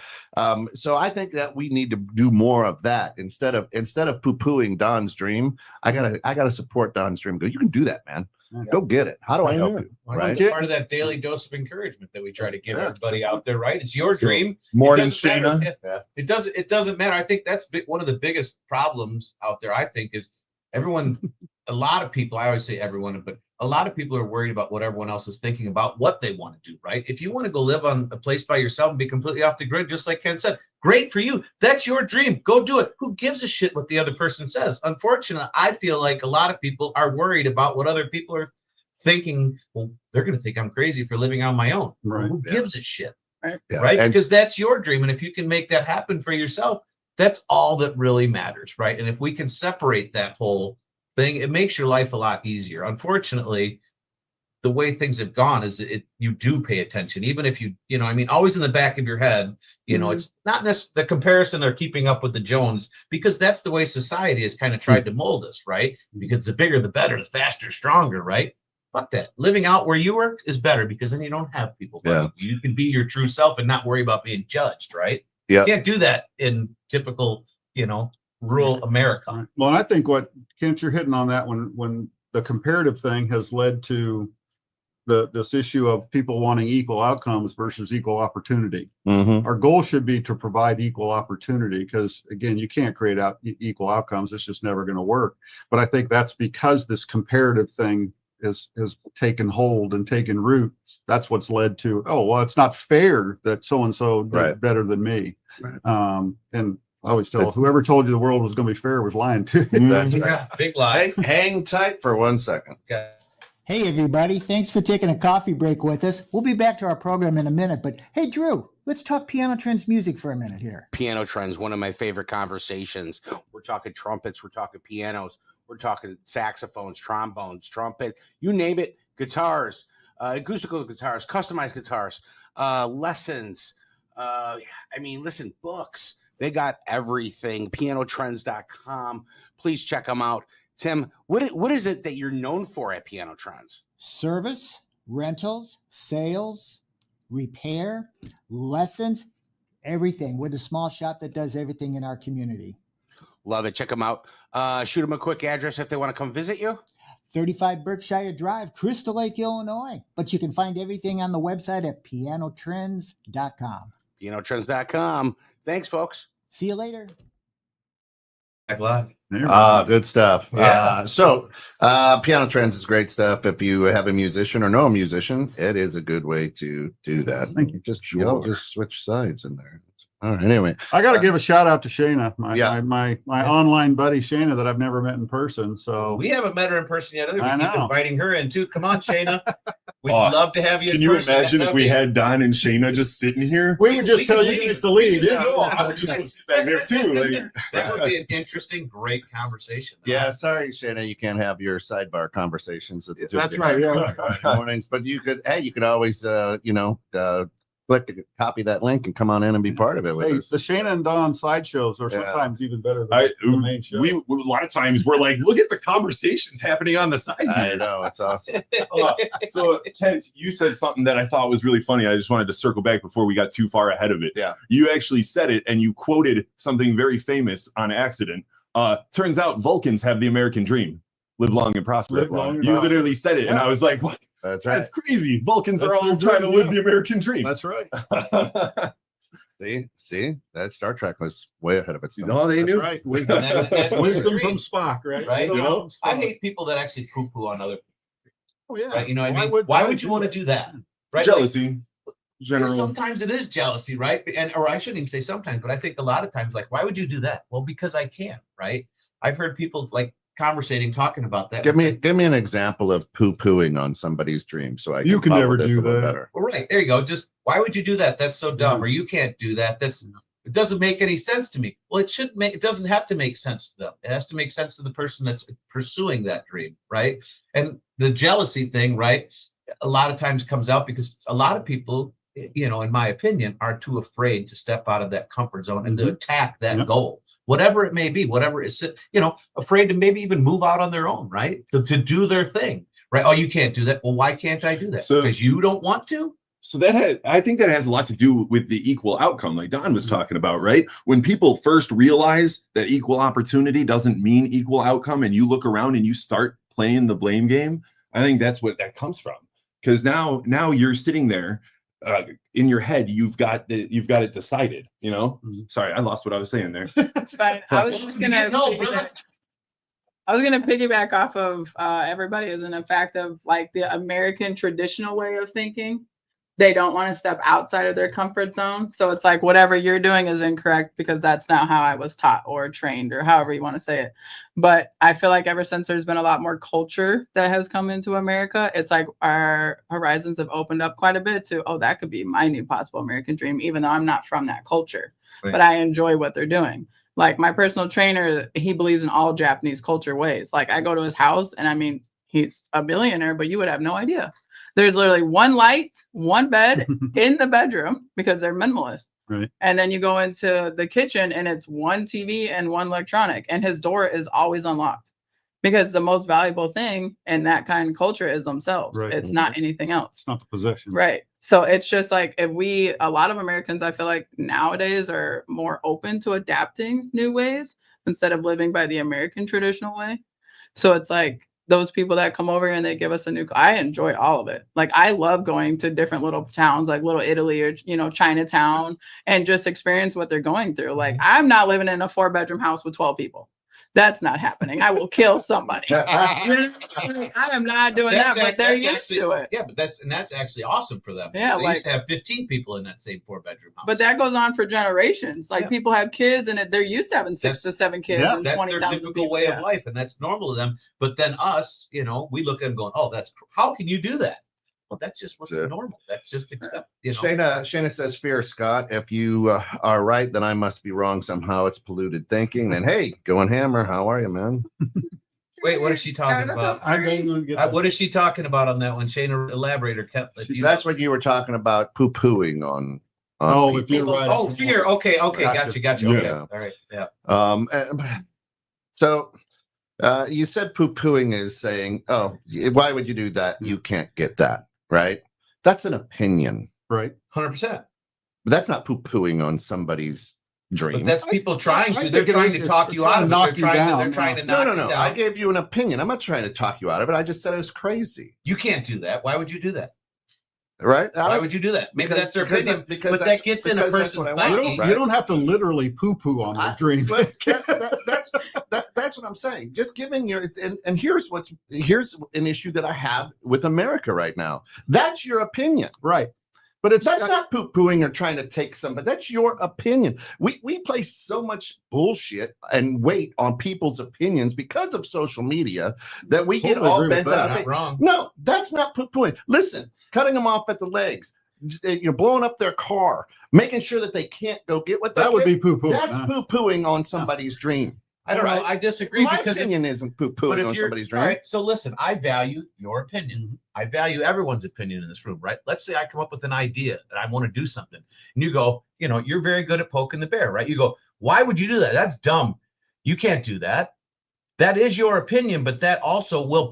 So I think that we need to do more of that instead of poo-pooing Don's dream. I gotta support Don's dream. Go, you can do that, man. Go get it. How do I help you? Right. Part of that daily dose of encouragement that we try to give everybody out there, right? It's your dream. Morning, Shana. It doesn't matter. I think that's one of the biggest problems out there. I think is everyone, a lot of people, I always say everyone, but a lot of people are worried about what everyone else is thinking about what they want to do, right? If you want to go live on a place by yourself and be completely off the grid, just like Ken said, great for you. That's your dream. Go do it. Who gives a shit what the other person says? Unfortunately, I feel like a lot of people are worried about what other people are thinking. Well, they're going to think I'm crazy for living on my own. Right. Well, who gives a shit? Right. Yeah. Right? And Because that's your dream. And if you can make that happen for yourself, that's all that really matters, right? And if we can separate that whole thing, it makes your life a lot easier. Unfortunately, the way things have gone is you do pay attention, even if I mean, always in the back of your head, it's not the comparison or keeping up with the Jones, because that's the way society has kind of tried to mold us, right? Because the bigger, the better, the faster, stronger, right? Fuck that. Living out where you work is better, because then you don't have people. Yeah. You can be your true self and not worry about being judged, right? Yeah. You can't do that in typical, rural America. Right. Well, and I think Kent, you're hitting on that when the comparative thing has led to this issue of people wanting equal outcomes versus equal opportunity. Our goal should be to provide equal opportunity, because again, you can't create equal outcomes. It's just never going to work. But I think that's because this comparative thing has taken hold and taken root. That's what's led to, oh, well, it's not fair that so-and-so did better than me. Right. And I always tell whoever told you the world was going to be fair was lying too. That's right. Yeah, big lie. Hang tight for 1 second. Okay. Hey, everybody. Thanks for taking a coffee break with us. We'll be back to our program in a minute, but hey, Drew, let's talk Piano Trends music for a minute here. Piano Trends, one of my favorite conversations. We're talking trumpets, we're talking pianos, we're talking saxophones, trombones, trumpet, you name it, guitars, acoustical guitars, customized guitars, lessons. Listen, books. They got everything. PianoTrends.com. Please check them out. Tim, what is it that you're known for at Piano Trends? Service, rentals, sales, repair, lessons, everything. We're the small shop that does everything in our community. Love it. Check them out. Shoot them a quick address if they want to come visit you. 35 Berkshire Drive, Crystal Lake, Illinois. But you can find everything on the website at PianoTrends.com. PianoTrends.com. Thanks, folks. See you later. Back live. Good stuff. Yeah. Piano Trends is great stuff. If you have a musician or know a musician, it is a good way to do that. Thank you. Just switch sides in there. All right. Anyway, I got to give a shout out to Shayna, Yeah. my online buddy Shayna that I've never met in person. So We haven't met her in person yet either. We I keep know. inviting her in too. Come on, Shayna. We'd Oh, love to have you. Can in you person. imagine if That'd we be- had Don and Shayna just sitting here? we would just We tell could you leave. guys to leave. Yeah. No, I would just go sit back there too. Like, That would be an interesting, great conversation. yeah. Sorry, Shanna, you can't have your sidebar conversations at the That's right, yeah. mornings. But you could always click copy that link and come on in and be part of it with Hey, us. the Shayna and Don sideshows are Yeah. sometimes even better than the main show. we a lot of times we're like, look at the conversations happening on the side I here. know, it's awesome. So Kent, you said something that I thought was really funny. I just wanted to circle back before we got too far ahead of it. Yeah. You actually said it and you quoted something very famous on accident. Turns out Vulcans have the American dream. Live long and prosper. Live long and You prosper. literally said it, and Yeah. I was like, what? That's right. That's crazy. Vulcans are That's all their trying to dream, live yeah. the American dream. That's right. See, that Star Trek was way ahead of its time. No, they That's knew. right. That's Wisdom their from dream, Spock, right? right? Wisdom from I Spock. hate people that actually poo-poo on other people, Oh, yeah. right? You know what I mean? Why would you want to do that? Right? Jealousy. Like, General. sometimes it is jealousy, right? Or I shouldn't even say sometimes, but I think a lot of times, like, why would you do that? Well, because I can, right? I've heard people like conversating, talking about that. Give me an example of poo-pooing on somebody's dream, so You can follow never this do a little that. better. Well, right there you go. Just why would you do that? That's so dumb. Or you can't do that. It doesn't make any sense to me. Well, it doesn't have to make sense to them. It has to make sense to the person that's pursuing that dream, right? And the jealousy thing, right, a lot of times comes out because a lot of people, in my opinion, are too afraid to step out of that comfort zone and to attack that goal, whatever it may be, whatever it's, afraid to maybe even move out on their own, right? To do their thing, right? Oh, you can't do that. Well, why can't I do that? So- Because you don't want to? So I think that has a lot to do with the equal outcome, like Don was talking about, right? When people first realize that equal opportunity doesn't mean equal outcome, and you look around and you start playing the blame game, I think that's what that comes from. Because now you're sitting there in your head, you've got it decided. Sorry, I lost what I was saying there. It's fine. I was just gonna piggyback off of everybody as in a fact of like the American traditional way of thinking. They don't want to step outside of their comfort zone. So it's like whatever you're doing is incorrect because that's not how I was taught or trained or however you want to say it. But I feel like ever since there's been a lot more culture that has come into America, it's like our horizons have opened up quite a bit to, oh, that could be my new possible American dream, even though I'm not from that culture. Right. But I enjoy what they're doing. Like my personal trainer, he believes in all Japanese culture ways. Like I go to his house and I mean, he's a billionaire, but you would have no idea. There's literally one light, one bed in the bedroom because they're minimalist. Right. And then you go into the kitchen and it's one TV and one electronic, and his door is always unlocked because the most valuable thing in that kind of culture is themselves. Right. It's not anything else. It's not the possession. Right. So it's just like if a lot of Americans, I feel like nowadays are more open to adapting new ways instead of living by the American traditional way. So it's like those people that come over and they give us I enjoy all of it. Like I love going to different little towns, like Little Italy or, Chinatown, and just experience what they're going through. Like I'm not living in a 4-bedroom house with 12 people. That's not happening. I will kill somebody. I am not doing that, but they're used to it. Yeah, but that's actually awesome for them. Yeah, they like, used to have 15 people in that same 4-bedroom house. But that goes on for generations. Like people have kids, and they're used to having 6 to 7 kids and that's 20,000 their typical people. way of life, and that's normal to them. But then us, we look at them going, "Oh, how can you do that?" Well, that's just what's normal. That's just accept. Shayna says, "Fear, Scott. If you are right, then I must be wrong somehow. It's polluted thinking." Then, hey, going hammer. How are you, man? Wait, what is she talking about? What is she talking about on that one? Shayna, elaborate. That's what you were talking about, poo-pooing on. If you're right. Oh, fear. Okay. Gotcha. Yeah. Okay. All right. Yeah. So you said poo-pooing is saying, "Oh, why would you do that? You can't get that." Right? That's an opinion. Right. 100%. But that's not poo-pooing on somebody's dream. But that's people trying to. I They're think trying to talk you out of it. They're trying to knock you down. I gave you an opinion. I'm not trying to talk you out of it. I just said it was crazy. You can't do that. Why would you do that? Right? Why would you do that? Maybe that's their opinion, but that gets in a person's psyche. You don't have to literally poo-poo on your dream. That's what I'm saying. Just giving your and here's an issue that I have with America right now. That's your opinion, right? But that's not poo-pooing or trying to take somebody. That's your opinion. We place so much bullshit and weight on people's opinions because of social media that we get all bent out. Not wrong. No, that's not poo-pooing. Listen, cutting them off at the legs, blowing up their car, making sure that they can't go get what they would be poo-pooing. That's poo-pooing on somebody's dream. I don't know. I disagree. My opinion isn't poo-pooing on somebody's dream. All right, so listen, I value your opinion. I value everyone's opinion in this room, right? Let's say I come up with an idea that I want to do something, and you go, you're very good at poking the bear, right? You go, why would you do that? That's dumb. You can't do that. That is your opinion, but that also will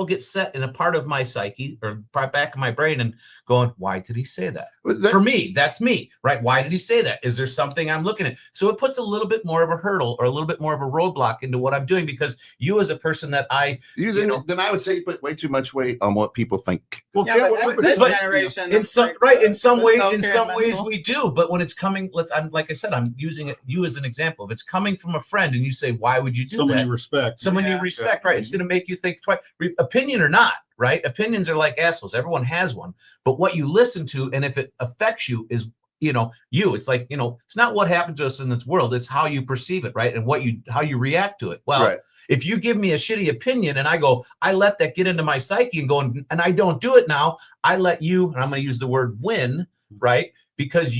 get set in a part of my psyche or back of my brain and going, why did he say that? For me, that's me, right? Why did he say that? Is there something I'm looking at? So it puts a little bit more of a hurdle or a little bit more of a roadblock into what I'm doing because you as a person that then I would say you put way too much weight on what people think. Well, this generation, in some ways we do, but when it's coming, I'm using you as an example. If it's coming from a friend and you say, why would you do that? Someone you respect, right? It's going to make you think twice. Opinion or not, right? Opinions are like assholes. Everyone has one. But what you listen to, and if it affects you, is it's like it's not what happened to us in this world. It's how you perceive it, right? And how you react to it. Well, right. If you give me a shitty opinion and I let that get into my psyche and and I don't do it now, I let you, and I'm going to use the word win, right? Because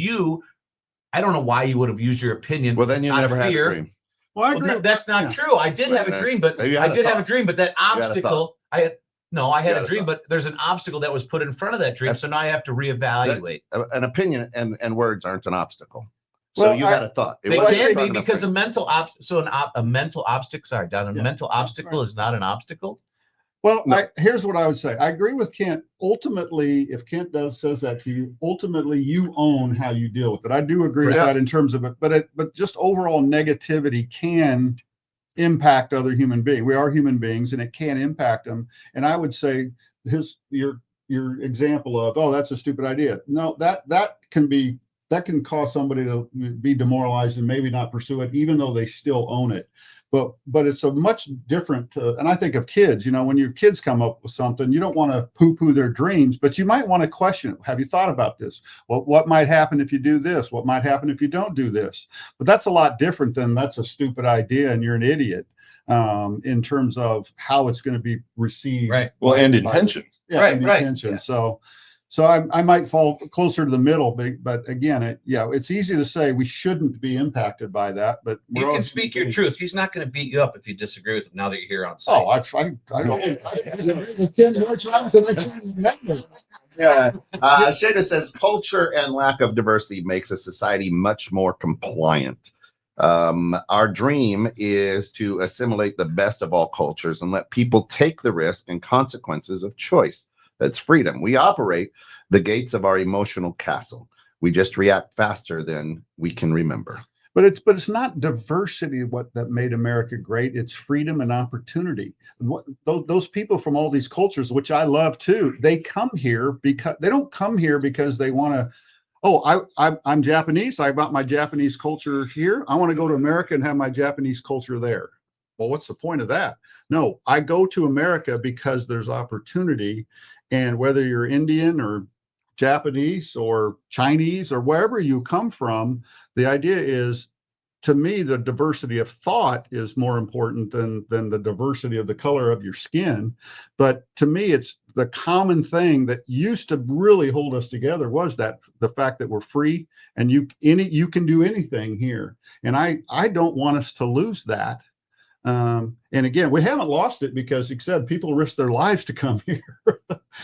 I don't know why you would have used your opinion. Well, then you never had a dream. Well, I agree. No, that's not true. I did have a dream, but that obstacle, I had a dream, but there's an obstacle that was put in front of that dream. So now I have to reevaluate. An opinion and words aren't an obstacle. So you had a thought. They can be because a mental obstacle, a mental obstacle is not an obstacle. Well, here's what I would say. I agree with Kent. Ultimately, if Kent says that to you, ultimately you own how you deal with it. I do agree with that in terms of it, but just overall negativity can impact other human beings. We are human beings, and it can impact them. And I would say your example of, oh, that's a stupid idea. No, that can cause somebody to be demoralized and maybe not pursue it, even though they still own it. But it's a much different, and I think of kids, when your kids come up with something, you don't want to poo-poo their dreams, but you might want to question it. Have you thought about this? What might happen if you do this? What might happen if you don't do this? But that's a lot different than that's a stupid idea and you're an idiot in terms of how it's going to be received. Right. Well, and intention. Yeah, right. Intention. Yeah. So I might fall closer to the middle, but again, it's easy to say we shouldn't be impacted by that, but You can speak your truth. He's not going to beat you up if you disagree with him now that you're here on site. Oh, I disagree with 10 more times and I can't remember. Yeah. Shada says culture and lack of diversity makes a society much more compliant. Our dream is to assimilate the best of all cultures and let people take the risk and consequences of choice. That's freedom. We operate the gates of our emotional castle. We just react faster than we can remember. But it's not diversity that made America great. It's freedom and opportunity. Those people from all these cultures, which I love too, they come here because they don't come here because they want to. Oh, I'm Japanese. I got my Japanese culture here. I want to go to America and have my Japanese culture there. Well, what's the point of that? No, I go to America because there's opportunity, and whether you're Indian or Japanese or Chinese or wherever you come from, the idea is, to me, the diversity of thought is more important than the diversity of the color of your skin. But to me, it's the common thing that used to really hold us together was that the fact that we're free and you can do anything here. And I don't want us to lose that. And again, we haven't lost it because, like I said, people risk their lives to come here.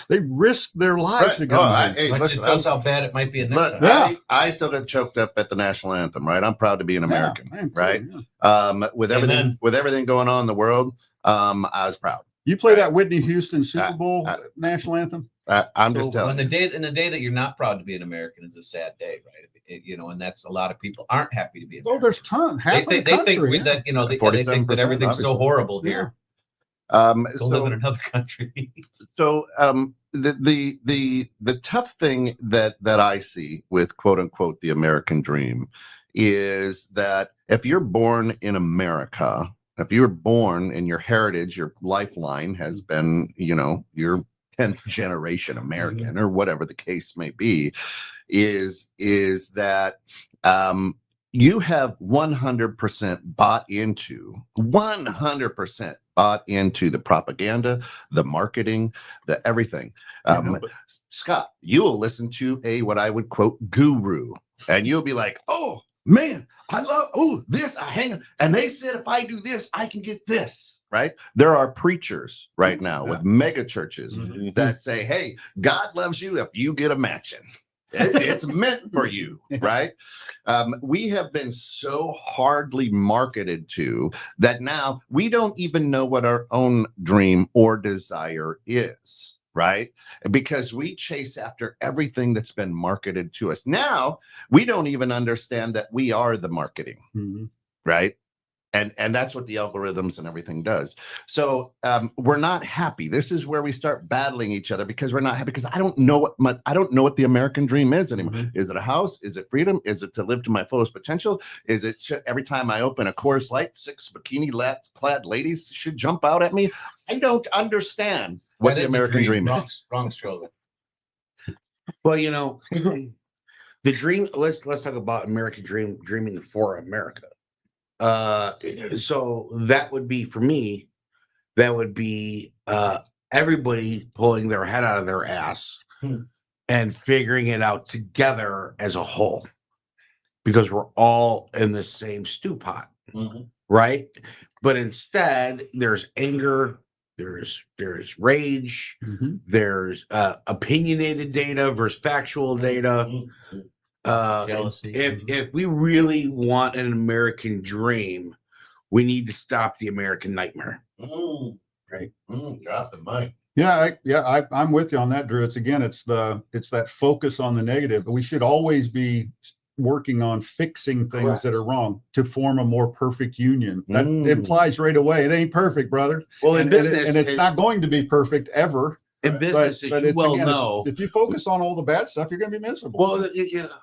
They risk their lives to come here. Hey, Which listen, shows how bad it might be in look, that. I still get choked up at the national anthem, right? I'm proud to be an American, Yeah, I am too, right? yeah. With Amen. everything going on in the world, I was proud. You play that Whitney Houston Super Bowl national anthem? I'm So, just telling And you. the day that you're not proud to be an American is a sad day, right? And that's a lot of people aren't happy to be American. Oh, there's tons. Half They of the country. think that they think that 47%, everything's so obviously. horrible here So to live in another country. So the tough thing that I see with quote unquote the American dream is that if you're born in America, if you're born and your heritage, your lifeline has been, your 10th generation American or whatever the case may be, is that you have 100% bought into the propaganda, the marketing, the everything. Scott, you will listen to what I would quote guru, and you'll be like, oh man, I love this. I hang, and they said if I do this, I can get this. Right? There are preachers right now with mega churches that say, hey, God loves you if you get a mansion. It's meant for you, right? We have been so hardly marketed to that now we don't even know what our own dream or desire is, right? Because we chase after everything that's been marketed to us. Now we don't even understand that we are the marketing, right? And that's what the algorithms and everything does. So we're not happy. This is where we start battling each other because we're not happy. Because I don't know what the American dream is anymore. Is it a house? Is it freedom? Is it to live to my fullest potential? Is it every time I open a Coors Light, 6 bikini-clad ladies should jump out at me? I don't understand what the American dream is. Wrong stroller. Well, the dream. Let's talk about American dreaming for America. So that would be for me, that would be everybody pulling their head out of their ass and figuring it out together as a whole, because we're all in the same stew pot, right? But instead, there's anger, there's rage, there's opinionated data versus factual data. Jealousy. If we really want an American dream, we need to stop the American nightmare. Right? Drop the mic. I'm with you on that, Drew. It's that focus on the negative. We should always be working on fixing things that are wrong to form a more perfect union. That implies right away it ain't perfect, brother. Well, in business, and it's not going to be perfect ever. In business, as you well know, if you focus on all the bad stuff, you're going to be miserable. Well,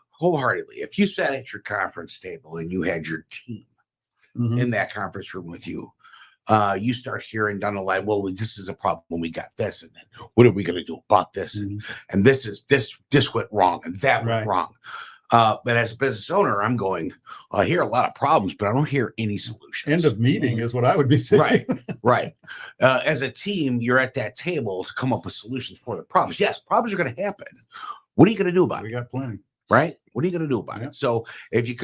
wholeheartedly. If you sat at your conference table and you had your team in that conference room with you, you start hearing down the line, well, this is a problem when we got this, and then what are we going to do about this? And this went wrong, and that went wrong. But as a business owner, I'm going, I hear a lot of problems, but I don't hear any solutions. End of meeting is what I would be saying. Right. As a team, you're at that table to come up with solutions for the problems. Yes, problems are going to happen. What are you going to do about We it? got plenty. Right? What are you going to do about Yeah. it? So if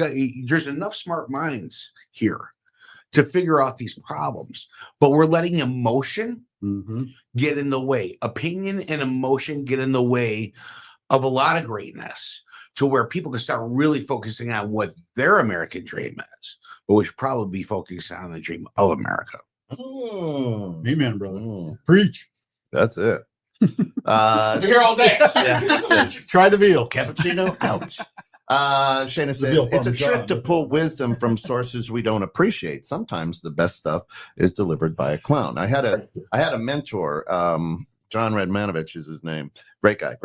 there's enough smart minds here to figure out these problems, but we're letting emotion get in the way. Opinion and emotion get in the way of a lot of greatness, to where people can start really focusing on what their American dream is. But we should probably be focusing on the dream of America. Amen, brother. Preach. That's it. We're here all day. Try the veal. Cappuccino out. Shayna The says veal it's a parmesan. trick to pull wisdom from sources we don't appreciate. Sometimes the best stuff is delivered by a clown. I had a mentor, John Redmanovich is his name. Great guy,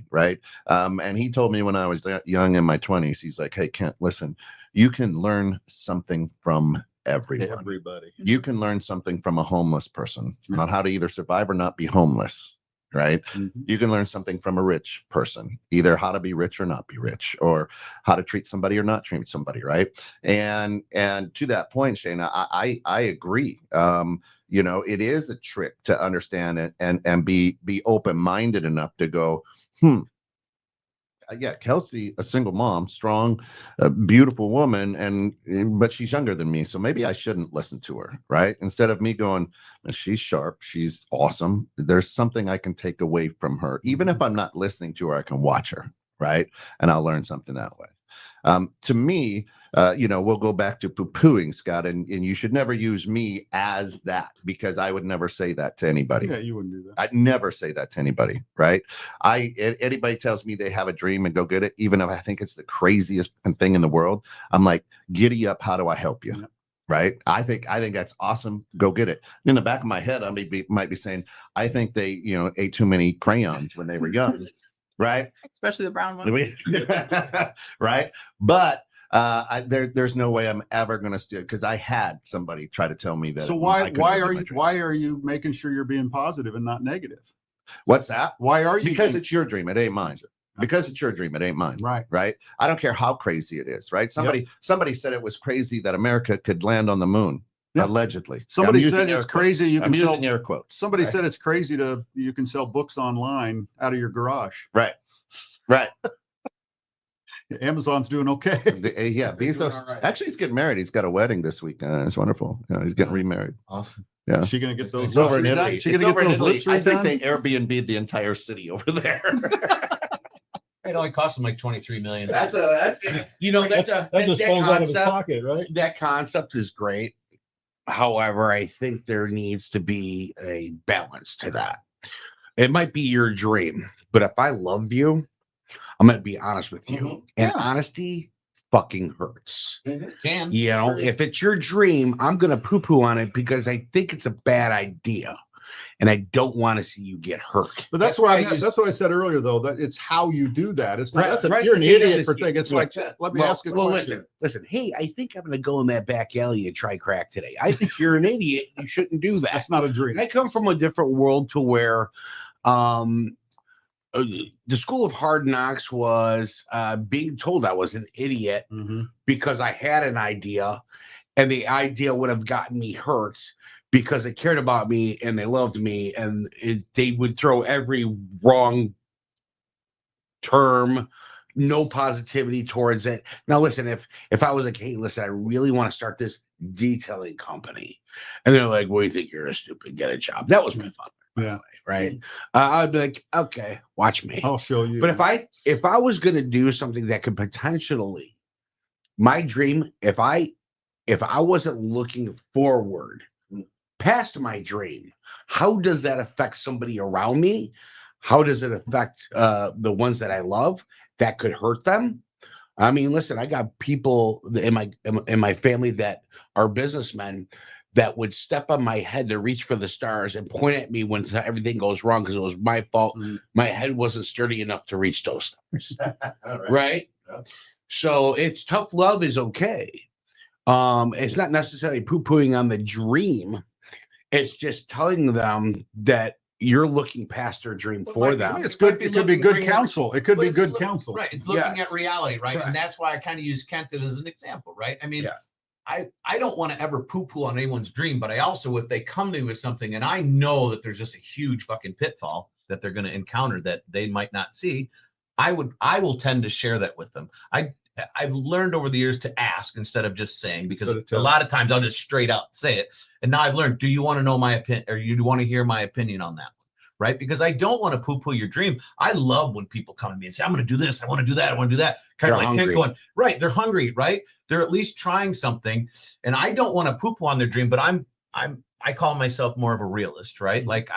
right? And he told me when I was young in my 20s, he's like, hey, Kent, listen, you can learn something from everyone. Everybody. You can learn something from a homeless person on how to either survive or not be homeless. Right. You can learn something from a rich person, either how to be rich or not be rich, or how to treat somebody or not treat somebody. Right. And to that point, Shayna, I agree. You know, it is a trick to understand it and be open-minded enough to go, yeah, Kelsey, a single mom, strong, beautiful woman, but she's younger than me, so maybe I shouldn't listen to her, right? Instead of me going, she's sharp, she's awesome. There's something I can take away from her, even if I'm not listening to her. I can watch her, right? And I'll learn something that way. To me, you know, we'll go back to poo-pooing, Scott, and you should never use me as that, because I would never say that to anybody. Yeah, you wouldn't do that. I'd never say that to anybody, right? Anybody tells me they have a dream and go get it, even if I think it's the craziest thing in the world, I'm like, giddy up, how do I help you? Yeah. Right? I think that's awesome. Go get it. In the back of my head, I might be saying, I think they, you know, ate too many crayons when they were young. Right? Especially the brown one. Right? But there's no way I'm ever going to steal, because I had somebody try to tell me that. So why are you making sure you're being positive and not negative? What's that? Why are you? Because it's your dream. It ain't mine. Because it's your dream. It ain't mine. Right. Right. I don't care how crazy it is. Right. Somebody said it was crazy that America could land on the moon. Yep. Allegedly. Somebody said it's crazy. You can I'm sell using air quotes. Somebody said it's crazy you can sell books online out of your garage. Right. Amazon's doing okay. Yeah, Bezos. Right. Actually, he's getting married. He's got a wedding this week. It's wonderful. You know, he's getting remarried. Awesome. Yeah. Is she gonna get those? Over in Italy. She gonna get those lips redone? I think they Airbnb'd the entire city over there. It only cost him like 23 million. That's you know, that just falls out of his pocket, right? That concept is great. However, I think there needs to be a balance to that. It might be your dream, but if I love you, I'm going to be honest with you. And honesty fucking hurts. Can. You know, if it's your dream, I'm going to poo-poo on it because I think it's a bad idea. And I don't want to see you get hurt. But that's what I said earlier, though, that it's how you do that. It's not, you're an idiot for thinking. It's like, let me ask you a question. Listen, hey, I think I'm going to go in that back alley and try crack today. I think you're an idiot. You shouldn't do that. That's not a dream. I come from a different world to where the school of hard knocks was being told I was an idiot because I had an idea, and the idea would have gotten me hurt because they cared about me and they loved me, and they would throw every wrong term, no positivity towards it. Now, listen, if I was like, hey, listen, I really want to start this detailing company, and they're like, well, you think you're a stupid, get a job. That was my father. Yeah. Right. I'd be like, okay, watch me. I'll show you. But if I was going to do something that could potentially, my dream, if I wasn't looking forward past my dream, how does that affect somebody around me? How does it affect the ones that I love that could hurt them? I mean, listen, I got people in my family that are businessmen that would step on my head to reach for the stars and point at me when everything goes wrong because it was my fault. My head wasn't sturdy enough to reach those stars. Right? Yep. So it's tough love is okay. It's not necessarily poo-pooing on the dream. It's just telling them that you're looking past their dream for I them. It's good. Might It could be looking to good bring counsel. It could But be it's good look- counsel. Right. It's looking Yes. at reality, right? Correct. And that's why I kind of use Kenton as an example, right? I mean, Yeah. I don't want to ever poo-poo on anyone's dream, but I also, if they come to me with something and I know that there's just a huge fucking pitfall that they're going to encounter that they might not see, I will tend to share that with them. I've learned over the years to ask instead of just saying, because Instead of a telling. lot of times I'll just straight up say it. And now I've learned, do you want to know my opinion, or you want to hear my opinion on that? Right? Because I don't want to poo-poo your dream. I love when people come to me and say, I'm going to do this, I want to do that, I want to do that. Kind of They're like Kent hungry. going, right? They're hungry, right? They're at least trying something. And I don't want to poo-poo on their dream, but I call myself more of a realist, right? Like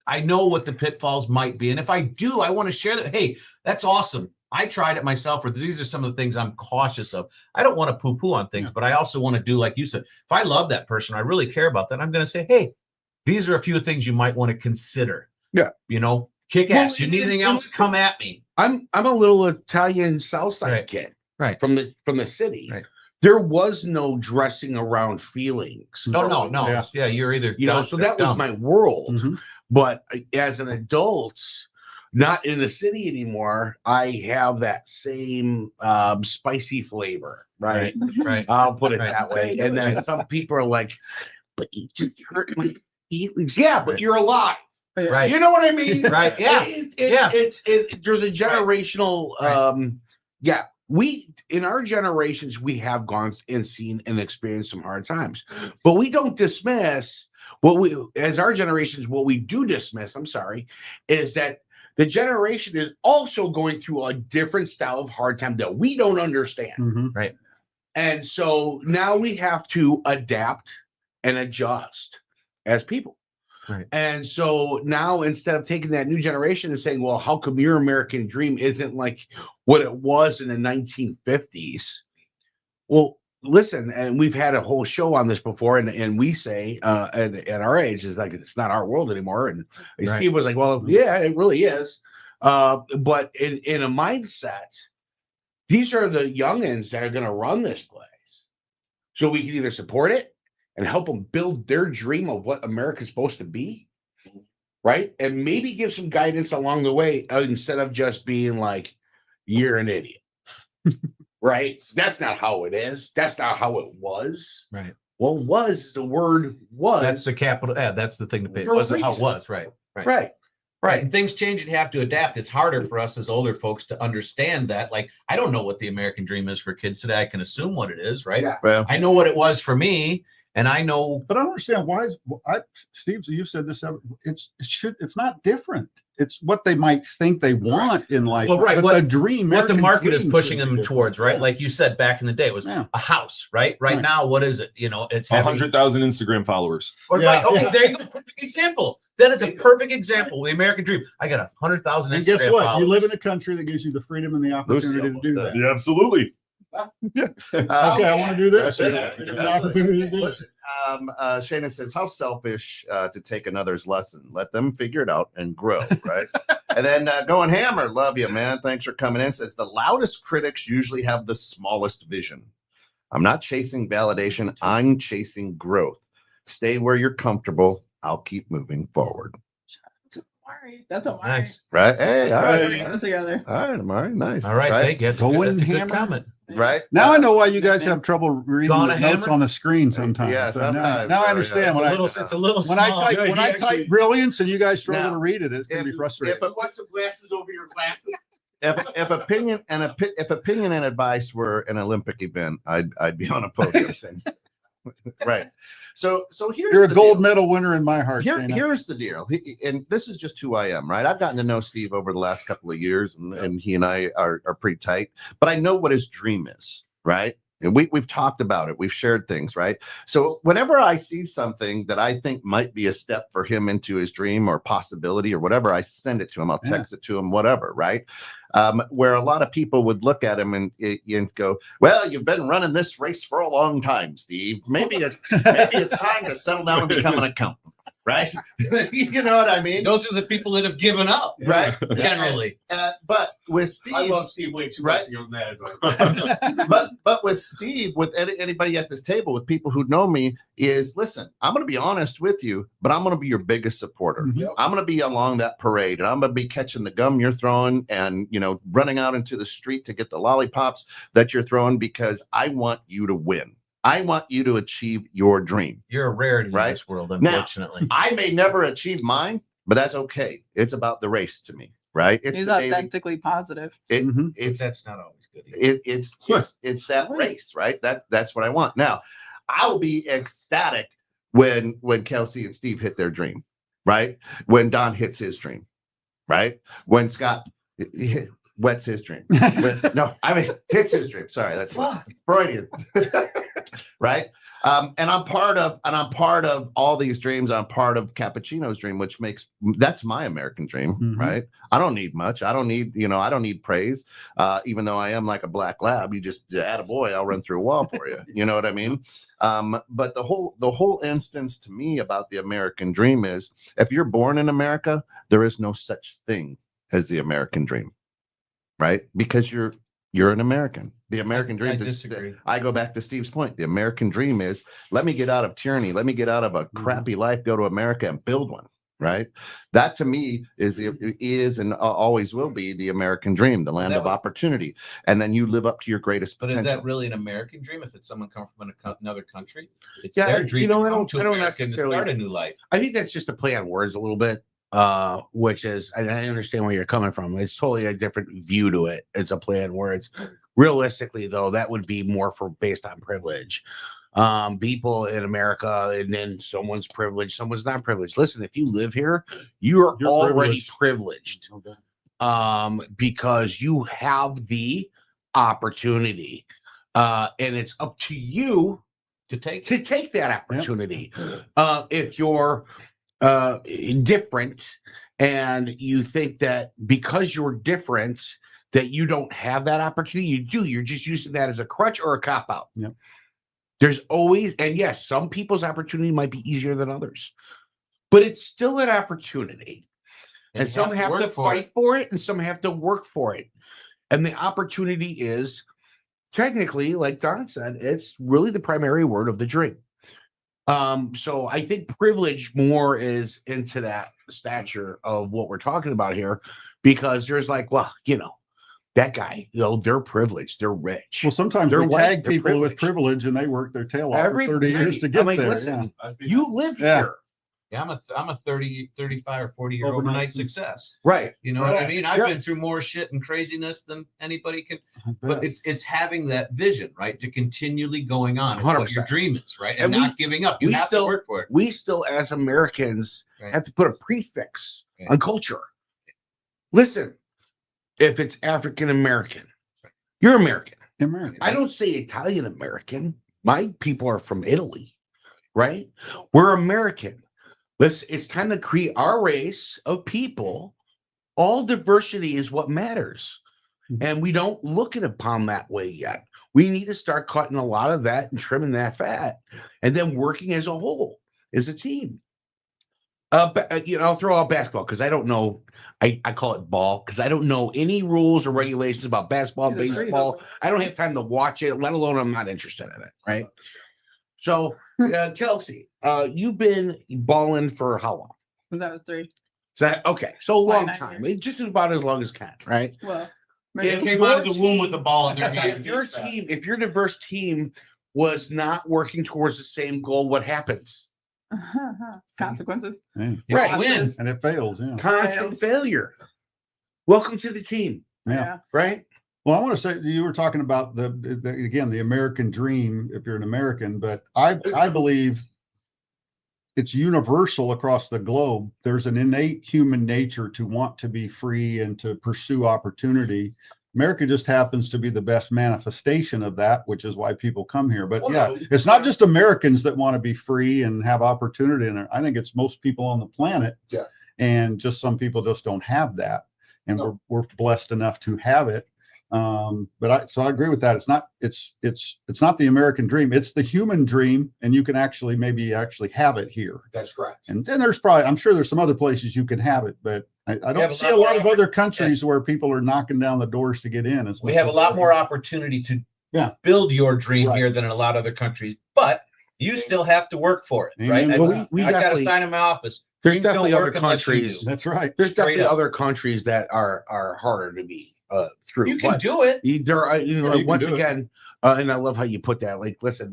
I know what the pitfalls might be. And if I do, I want to share that. Hey, that's awesome. I tried it myself, or these are some of the things I'm cautious of. I don't want to poo-poo on things, but I also want to do, like you said, if I love that person, I really care about that, I'm going to say, hey, these are a few things you might want to consider. Yeah. You know, kick Well, ass. You need anything else? listen, Come at me. I'm a little Italian Southside Right. kid, Right. from the city. Right. There was no dressing around feelings. No. Yeah. Yeah, you're either You know, dumb so or that was dumb. my world. Mhm. But as an adult, not in the city anymore, I have that same spicy flavor, right? Right. I'll put it Right. that That's way. very And good. then some people are like, but you just hurt my feelings. Yeah, but you're alive. Right. You know what I mean? Right. Yeah. Yeah. There's a generational yeah. We in our generations, we have gone and seen and experienced some hard times, but we don't dismiss what we as our generations, what we do dismiss, I'm sorry, is that the generation is also going through a different style of hard time that we don't understand. Mhm. And so now we have to adapt and adjust as people. Right. And so now instead of taking that new generation and saying, well, how come your American dream isn't like what it was in the 1950s? Well, listen, and we've had a whole show on this before, and we say at our age is like it's not our world anymore. And Right. Steve was like, well, yeah, it really is. But in a mindset, these are the youngins that are going to run this place. So we can either support it and help them build their dream of what America's supposed to be, right? And maybe give some guidance along the way instead of just being like, you're an idiot, right? That's not how it is. That's not how it was. Right. Well, was the word was. That's the capital. Yeah, that's the thing to pay. It For a wasn't how it reason. was. Right. Right. right. Right. And things change and you have to adapt. It's harder for us as older folks to understand that. Like, I don't know what the American dream is for kids today. I can assume what it is, right? Yeah. Well, I know what it was for me, and I know. But I don't understand why Steve, you've said this. It's not different. It's what they might think they want in life. Well, right, But what- the dream, What the American market is dream pushing should be them different. towards, right? Yeah. Like you said back in the day, it was Yeah. a house, right? Right Right. now, what is it? You know, it's having 100,000 Instagram followers. Or Yeah, right, okay, yeah. there you go. Perfect example. That is a perfect example. The American dream. I got 100,000 And Instagram guess what? followers. You live in a country that gives you the freedom and the opportunity to almost do does. that. Yeah, absolutely. Okay, I want to do this. That's Yeah, it. an opportunity to do it. Listen, Shayna says, how selfish to take another's lesson. Let them figure it out and grow, right? And then Going Hammer, love you, man. Thanks for coming in. Says, the loudest critics usually have the smallest vision. I'm not chasing validation. I'm chasing growth. Stay where you're comfortable. I'll keep moving forward. That's a Nice. Right? Hey, all right. Put it together. All right, Amari. Nice. All right, Right? thank you. That's Going a good Hammer. comment. Right? Now I know why you guys have trouble reading Donna the notes Hammer? on the screen sometimes. Yeah, So sometimes, now I yeah. understand It's when I It's a little when I small. type Yeah, when he I actually- type brilliance and you guys struggle Now, to read it, it's gonna be if- frustrating. if- Want some glasses over your glasses? if opinion and advice were an Olympic event, I'd be on a podium. Right. So here's You're a the gold deal. medal winner in my heart. Shayna. Here's the deal, and this is just who I am, right? I've gotten to know Steve over the last couple of years, and he and I are pretty tight. But I know what his dream is, right? And we've talked about it. We've shared things, right? So whenever I see something that I think might be a step for him into his dream or possibility or whatever, I send it to him. I'll text it to him, whatever, right? Where a lot of people would look at him and go, well, you've been running this race for a long time, Steve. Maybe it's time to settle down and become an accountant, right? You know what I mean? Those are the people that have given up, Right? generally. But with Steve, I love Steve way too Right. much to give him that advice. but with with Steve, with anybody at this table, with people who know me, is listen, I'm going to be honest with you, but I'm going to be your biggest supporter. Mhm. I'm going to be along that parade, and I'm going to be catching the gum you're throwing and, running out into the street to get the lollipops that you're throwing, because I want you to win. I want you to achieve your dream. You're a rarity Right? in this world, Now, unfortunately. I may never achieve mine, but that's okay. It's about the race to me, right? It's He's the daily. authentically positive. Mhm. But It's that's not always good either. it's that race, right? That's what I want. Now, I'll be ecstatic when Kelsey and Steve hit their dream, right? When Don hits his dream, right? When Scott wets his dream. Hits his dream. Sorry, that's Freudian. Right? And I'm part of all these dreams. I'm part of Cappuccino's dream, that's my American dream, Mhm. right? I don't need much. I don't need praise. Even though I am like a black lab, you just attaboy, I'll run through a wall for you. You know what I mean? But the whole instance to me about the American dream is, if you're born in America, there is no such thing as the American dream, right? Because you're an American. The American dream. I disagree. I go back to Steve's point. The American dream is, let me get out of tyranny. Let me get out of a crappy life, go to America and build one. Right. That to me is and always will be the American dream, the land of opportunity. And then you live up to your greatest But potential. is that really an American dream? If it's someone come from another country, it's Yeah, their dream to I come don't to America and to necessarily- start a new life. I think that's just a play on words a little bit, which is, and I understand where you're coming from. It's totally a different view to it. It's a play on words. Realistically, though, that would be more based on privilege. People in America, and then someone's privileged, someone's not privileged. Listen, if you live here, you're already privileged. Okay. Because you have the opportunity, and it's up to you To take that opportunity. If you're different and you think that because you're different that you don't have that opportunity, you do. You're just using that as a crutch or a cop out. Yep. There's always, and yes, some people's opportunity might be easier than others, but it's still an opportunity. And some have to fight for it, and some have to work for it. And the opportunity is technically, like Don said, it's really the primary word of the dream. So I think privilege more is into that stature of what we're talking about here, because there's like, well, that guy, they're privileged, they're rich. Well, sometimes They're we white, tag they're people with privileged. privilege and they work their tail off for 30 years to get there. Listen, Yeah. you live Yeah. here. Yeah, I'm a 30, 35 or 40 year overnight success. Right. You know what I mean? I've Yeah. been through more shit and craziness than anybody can. I But bet. it's having that vision, right? To continually going on and what your 100%. dream is, right? And And not giving up. You have to work for it. We still, as Americans, Right. have to put a prefix Right. on culture. Listen, if it's African American, you're American. American. I don't say Italian American. My people are from Italy, right? We're American. It's time to create our race of people. All diversity is what matters. And we don't look at it upon that way yet. We need to start cutting a lot of that and trimming that fat, and then working as a whole, as a team. I'll throw out basketball because I don't know. I call it ball because I don't know any rules or regulations about basketball, baseball. I don't have time to watch it, let alone I'm not interested in it. Right. So, Kelsey, you've been balling for how long? That was 3. Okay, so a long 29 time. years. It's just about as long as Ken, right? Well, They maybe came out of the womb with the ball in their hand. If your diverse team was not working towards the same goal, what happens? consequences. Yeah. Right. Wins. And it fails. Yeah. Constant failure. Welcome to the team, Yeah. right? Well, I want to say you were talking about the American dream if you're an American, but I believe it's universal across the globe. There's an innate human nature to want to be free and to pursue opportunity. America just happens to be the best manifestation of that, which is why people come here. But it's not just Americans that want to be free and have opportunity in it. I think it's most people on the planet. Yeah. And just some people just don't have that. And we're blessed enough to have it. So I agree with that. It's not the American dream. It's the human dream, and you can actually have it here. That's correct. And then I'm sure there's some other places you can have it, but I don't see a lot of other countries where people are knocking down the doors to get in. We have a lot more opportunity to build your dream Right. here than in a lot of other countries, but you still have to work for it, right? Amen. I, Well, we I got to definitely- sign in my office. There's Dreams don't definitely other work unless you countries. do. That's right. There's Straight definitely up. other countries that are harder to be through. You can but do it. There are, you can once do it. again, and I love how you put that. Like, listen,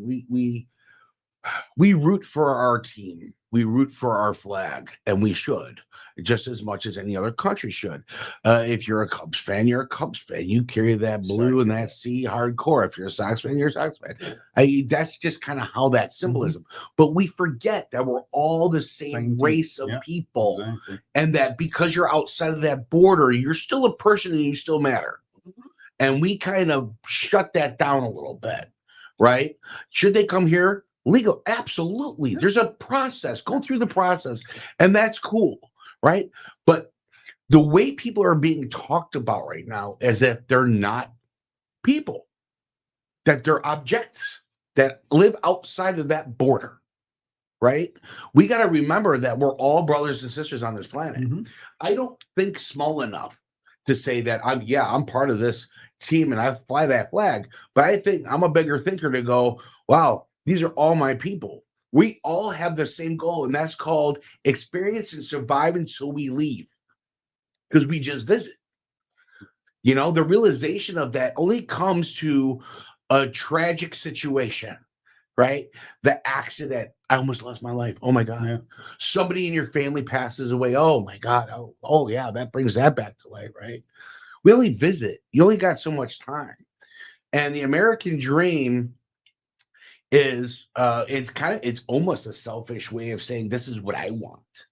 we root for our team, we root for our flag, and we should just as much as any other country should. If you're a Cubs fan, you're a Cubs fan. You carry that blue and that C hardcore. If you're a Sox fan, you're a Sox fan. That's just kind of how that symbolism. But we forget that we're all the same Same team. race of Yeah, people, Exactly. and that because you're outside of that border, you're still a person and you still matter. And we kind of shut that down a little bit, right? Should they come here? Legal, absolutely. There's a process. Go through the process, and that's cool, right? But the way people are being talked about right now is if they're not people, that they're objects that live outside of that border, right? We got to remember that we're all brothers and sisters on this planet. Mhm. I don't think small enough to say that I'm part of this team and I fly that flag, but I think I'm a bigger thinker to go, wow, these are all my people. We all have the same goal, and that's called experience and survive until we leave, because we just visit. The realization of that only comes to a tragic situation, right? The accident. I almost lost my life. Oh my God. Yeah. Somebody in your family passes away. Oh my God. Oh yeah, that brings that back to life, right? We only visit. You only got so much time. And the American dream is it's almost a selfish way of saying this is what I want.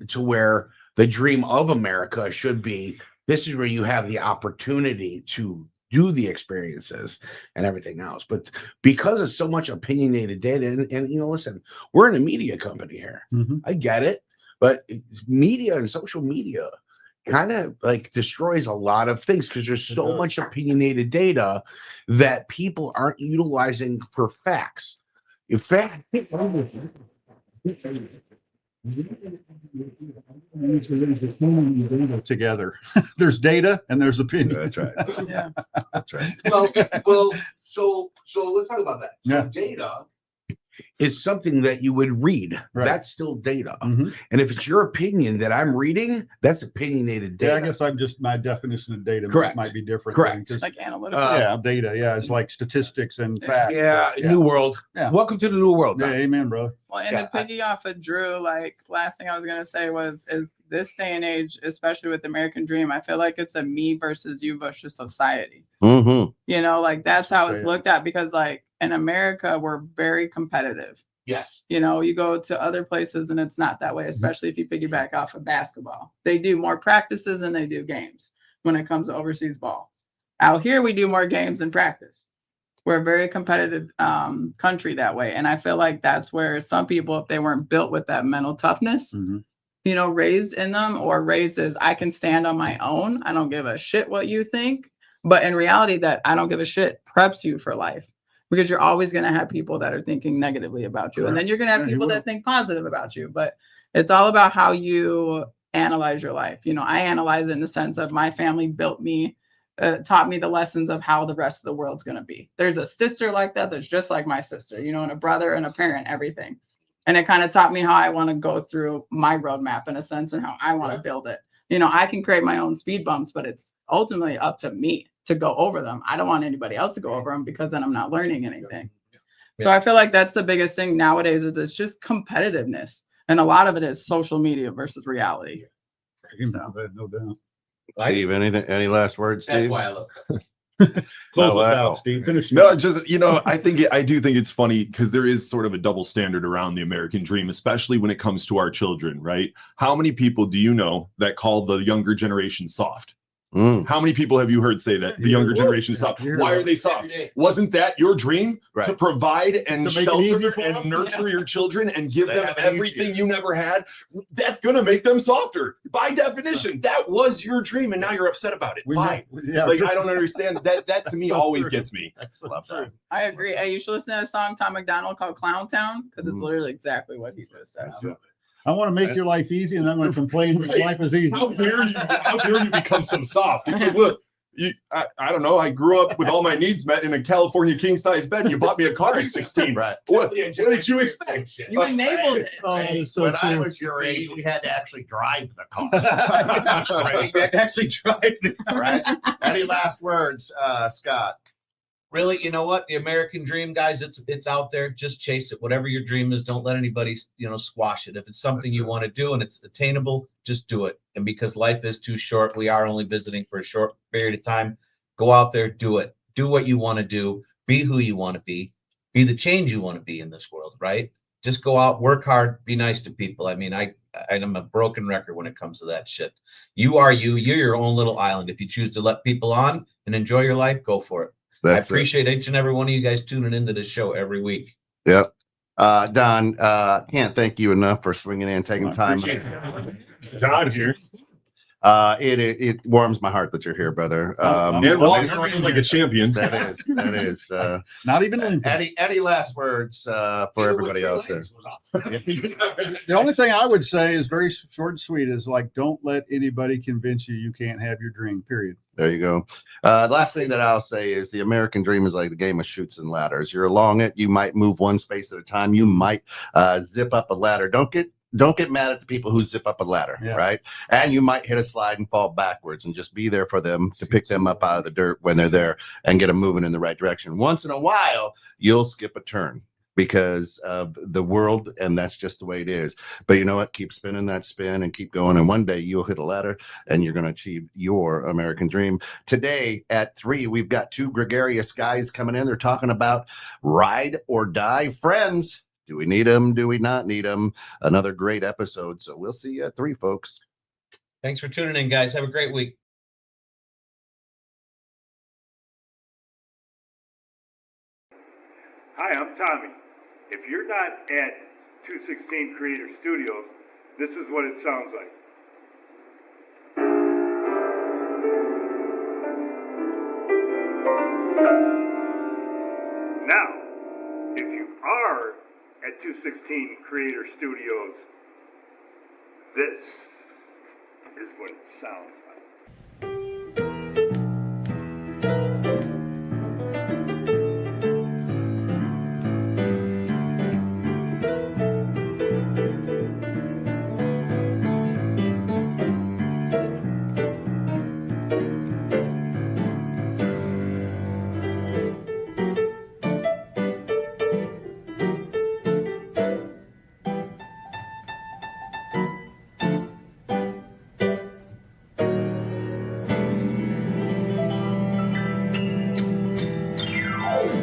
To where the dream of America should be, this is where you have the opportunity to do the experiences and everything else. But because of so much opinionated data, and listen, we're in a media company here. Mhm. I get it, but media and social media kind of like destroys a lot of things because there's so does. much opinionated data that people aren't utilizing for facts. In fact, Together. There's data and there's opinion. That's right. Yeah. That's right. well, so let's talk about that. So Yeah. data is something that you would read. Right. That's still data. Mhm. And if it's your opinion that I'm reading, that's opinionated data. Yeah, I guess my definition of data Correct. might be different. Correct. Just, Like analytical. yeah, data. Yeah, it's like statistics and facts. Yeah, Yeah. new world. Yeah. Welcome to the new world. Yeah, Tom. amen, brother. Well, and Yeah, to piggy off of Drew, like last thing I was gonna say is this day and age, especially with the American dream, I feel like it's a me versus you versus society. Mm-hmm. Like that's how it's Say it. looked at because like in America, we're very competitive. Yes. You go to other places and it's not that way, especially if you piggyback off of basketball. They do more practices than they do games when it comes to overseas ball. Out here, we do more games than practice. We're a very competitive country that way. And I feel like that's where some people, if they weren't built with that mental toughness, Mhm. Raised in them or raised as I can stand on my own. I don't give a shit what you think. But in reality, that I don't give a shit preps you for life because you're always going to have people that are thinking negatively about you. And then you're going to have Yeah, you people will. that think positive about you. But it's all about how you analyze your life. I analyze it in the sense of my family built me, taught me the lessons of how the rest of the world's going to be. There's a sister like that that's just like my sister, and a brother and a parent, everything. And it kind of taught me how I want to go through my roadmap in a sense and how I want to build it. I can create my own speed bumps, but it's ultimately up to me to go over them. I don't want anybody else to go over them because then I'm not learning anything. So I feel like that's the biggest thing nowadays is it's just competitiveness. And a lot of it is social media versus reality. Amen So. to that, no doubt. Steve, any last words, Steve? I love Close No, it wow. out, Steve. Finish. No, just I do think it's funny because there is sort of a double standard around the American dream, especially when it comes to our children, right? How many people do you know that call the younger generation soft? How many people have you heard say that the younger generation is soft? Yeah. Why are they soft? Wasn't that your dream to Right. provide and To make it easy shelter for and them? nurture your children and give They them have it everything easier. you never had? That's gonna make them softer by definition. That was your dream, and now you're upset about it. Why? Yeah, Like I don't understand that. That to That's me so always true. gets me. That's so Love true. that. I agree. Hey, you should listen to a song Tom McDonald called Clown Town because it's Mhm. literally exactly what he just said. I want to make your life easy, and I'm going to complain that life is easy. How dare you? How dare you become so soft? It's like, look, I don't know. I grew up with all my needs met in a California king size bed. You bought me a car at 16. Right. What did you expect? You enabled it. Oh, that is so When I true. was your age, we had to actually drive the car. Right? You actually tried it. Right? Any last words, Scott? Really, you know what? The American dream, guys, it's out there. Just chase it. Whatever your dream is, don't let anybody, squash it. If it's something you want to do and it's attainable, just do it. And because life is too short, we are only visiting for a short period of time. Go out there, do it. Do what you want to do. Be who you want to be. Be the change you want to be in this world, right? Just go out, work hard, be nice to people. I mean, I'm a broken record when it comes to that shit. You are you. You're your own little island. If you choose to let people on and enjoy your life, go for it. I appreciate each and every one of you guys tuning into this show every week. Yep. Don, can't thank you enough for swinging in, taking time. Don here. It warms my heart that you're here, brother. And walking around like a champion. That is. Not even Lincoln. Any last words for everybody else there? The only thing I would say is very short and sweet is like, don't let anybody convince you can't have your dream, period. There you go. Last thing that I'll say is the American dream is like the game of chutes and ladders. You're along it. You might move one space at a time. You might zip up a ladder. Don't get mad at the people who zip up a ladder, right? And you might hit a slide and fall backwards, and just be there for them to pick them up out of the dirt when they're there and get them moving in the right direction. Once in a while, you'll skip a turn because of the world, and that's just the way it is. But you know what? Keep spinning that spin and keep going, and one day you'll hit a ladder and you're going to achieve your American dream. Today at 3, we've got 2 gregarious guys coming in. They're talking about ride or die friends. Do we need them? Do we not need them? Another great episode. So we'll see you at 3, folks. Thanks for tuning in, guys. Have a great week. Hi, I'm Tommy. If you're not at 216 Creator Studios, this is what it sounds like. Now, if you are at 216 Creator Studios, this is what it sounds like.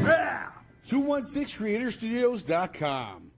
Yeah! 216creatorstudios.com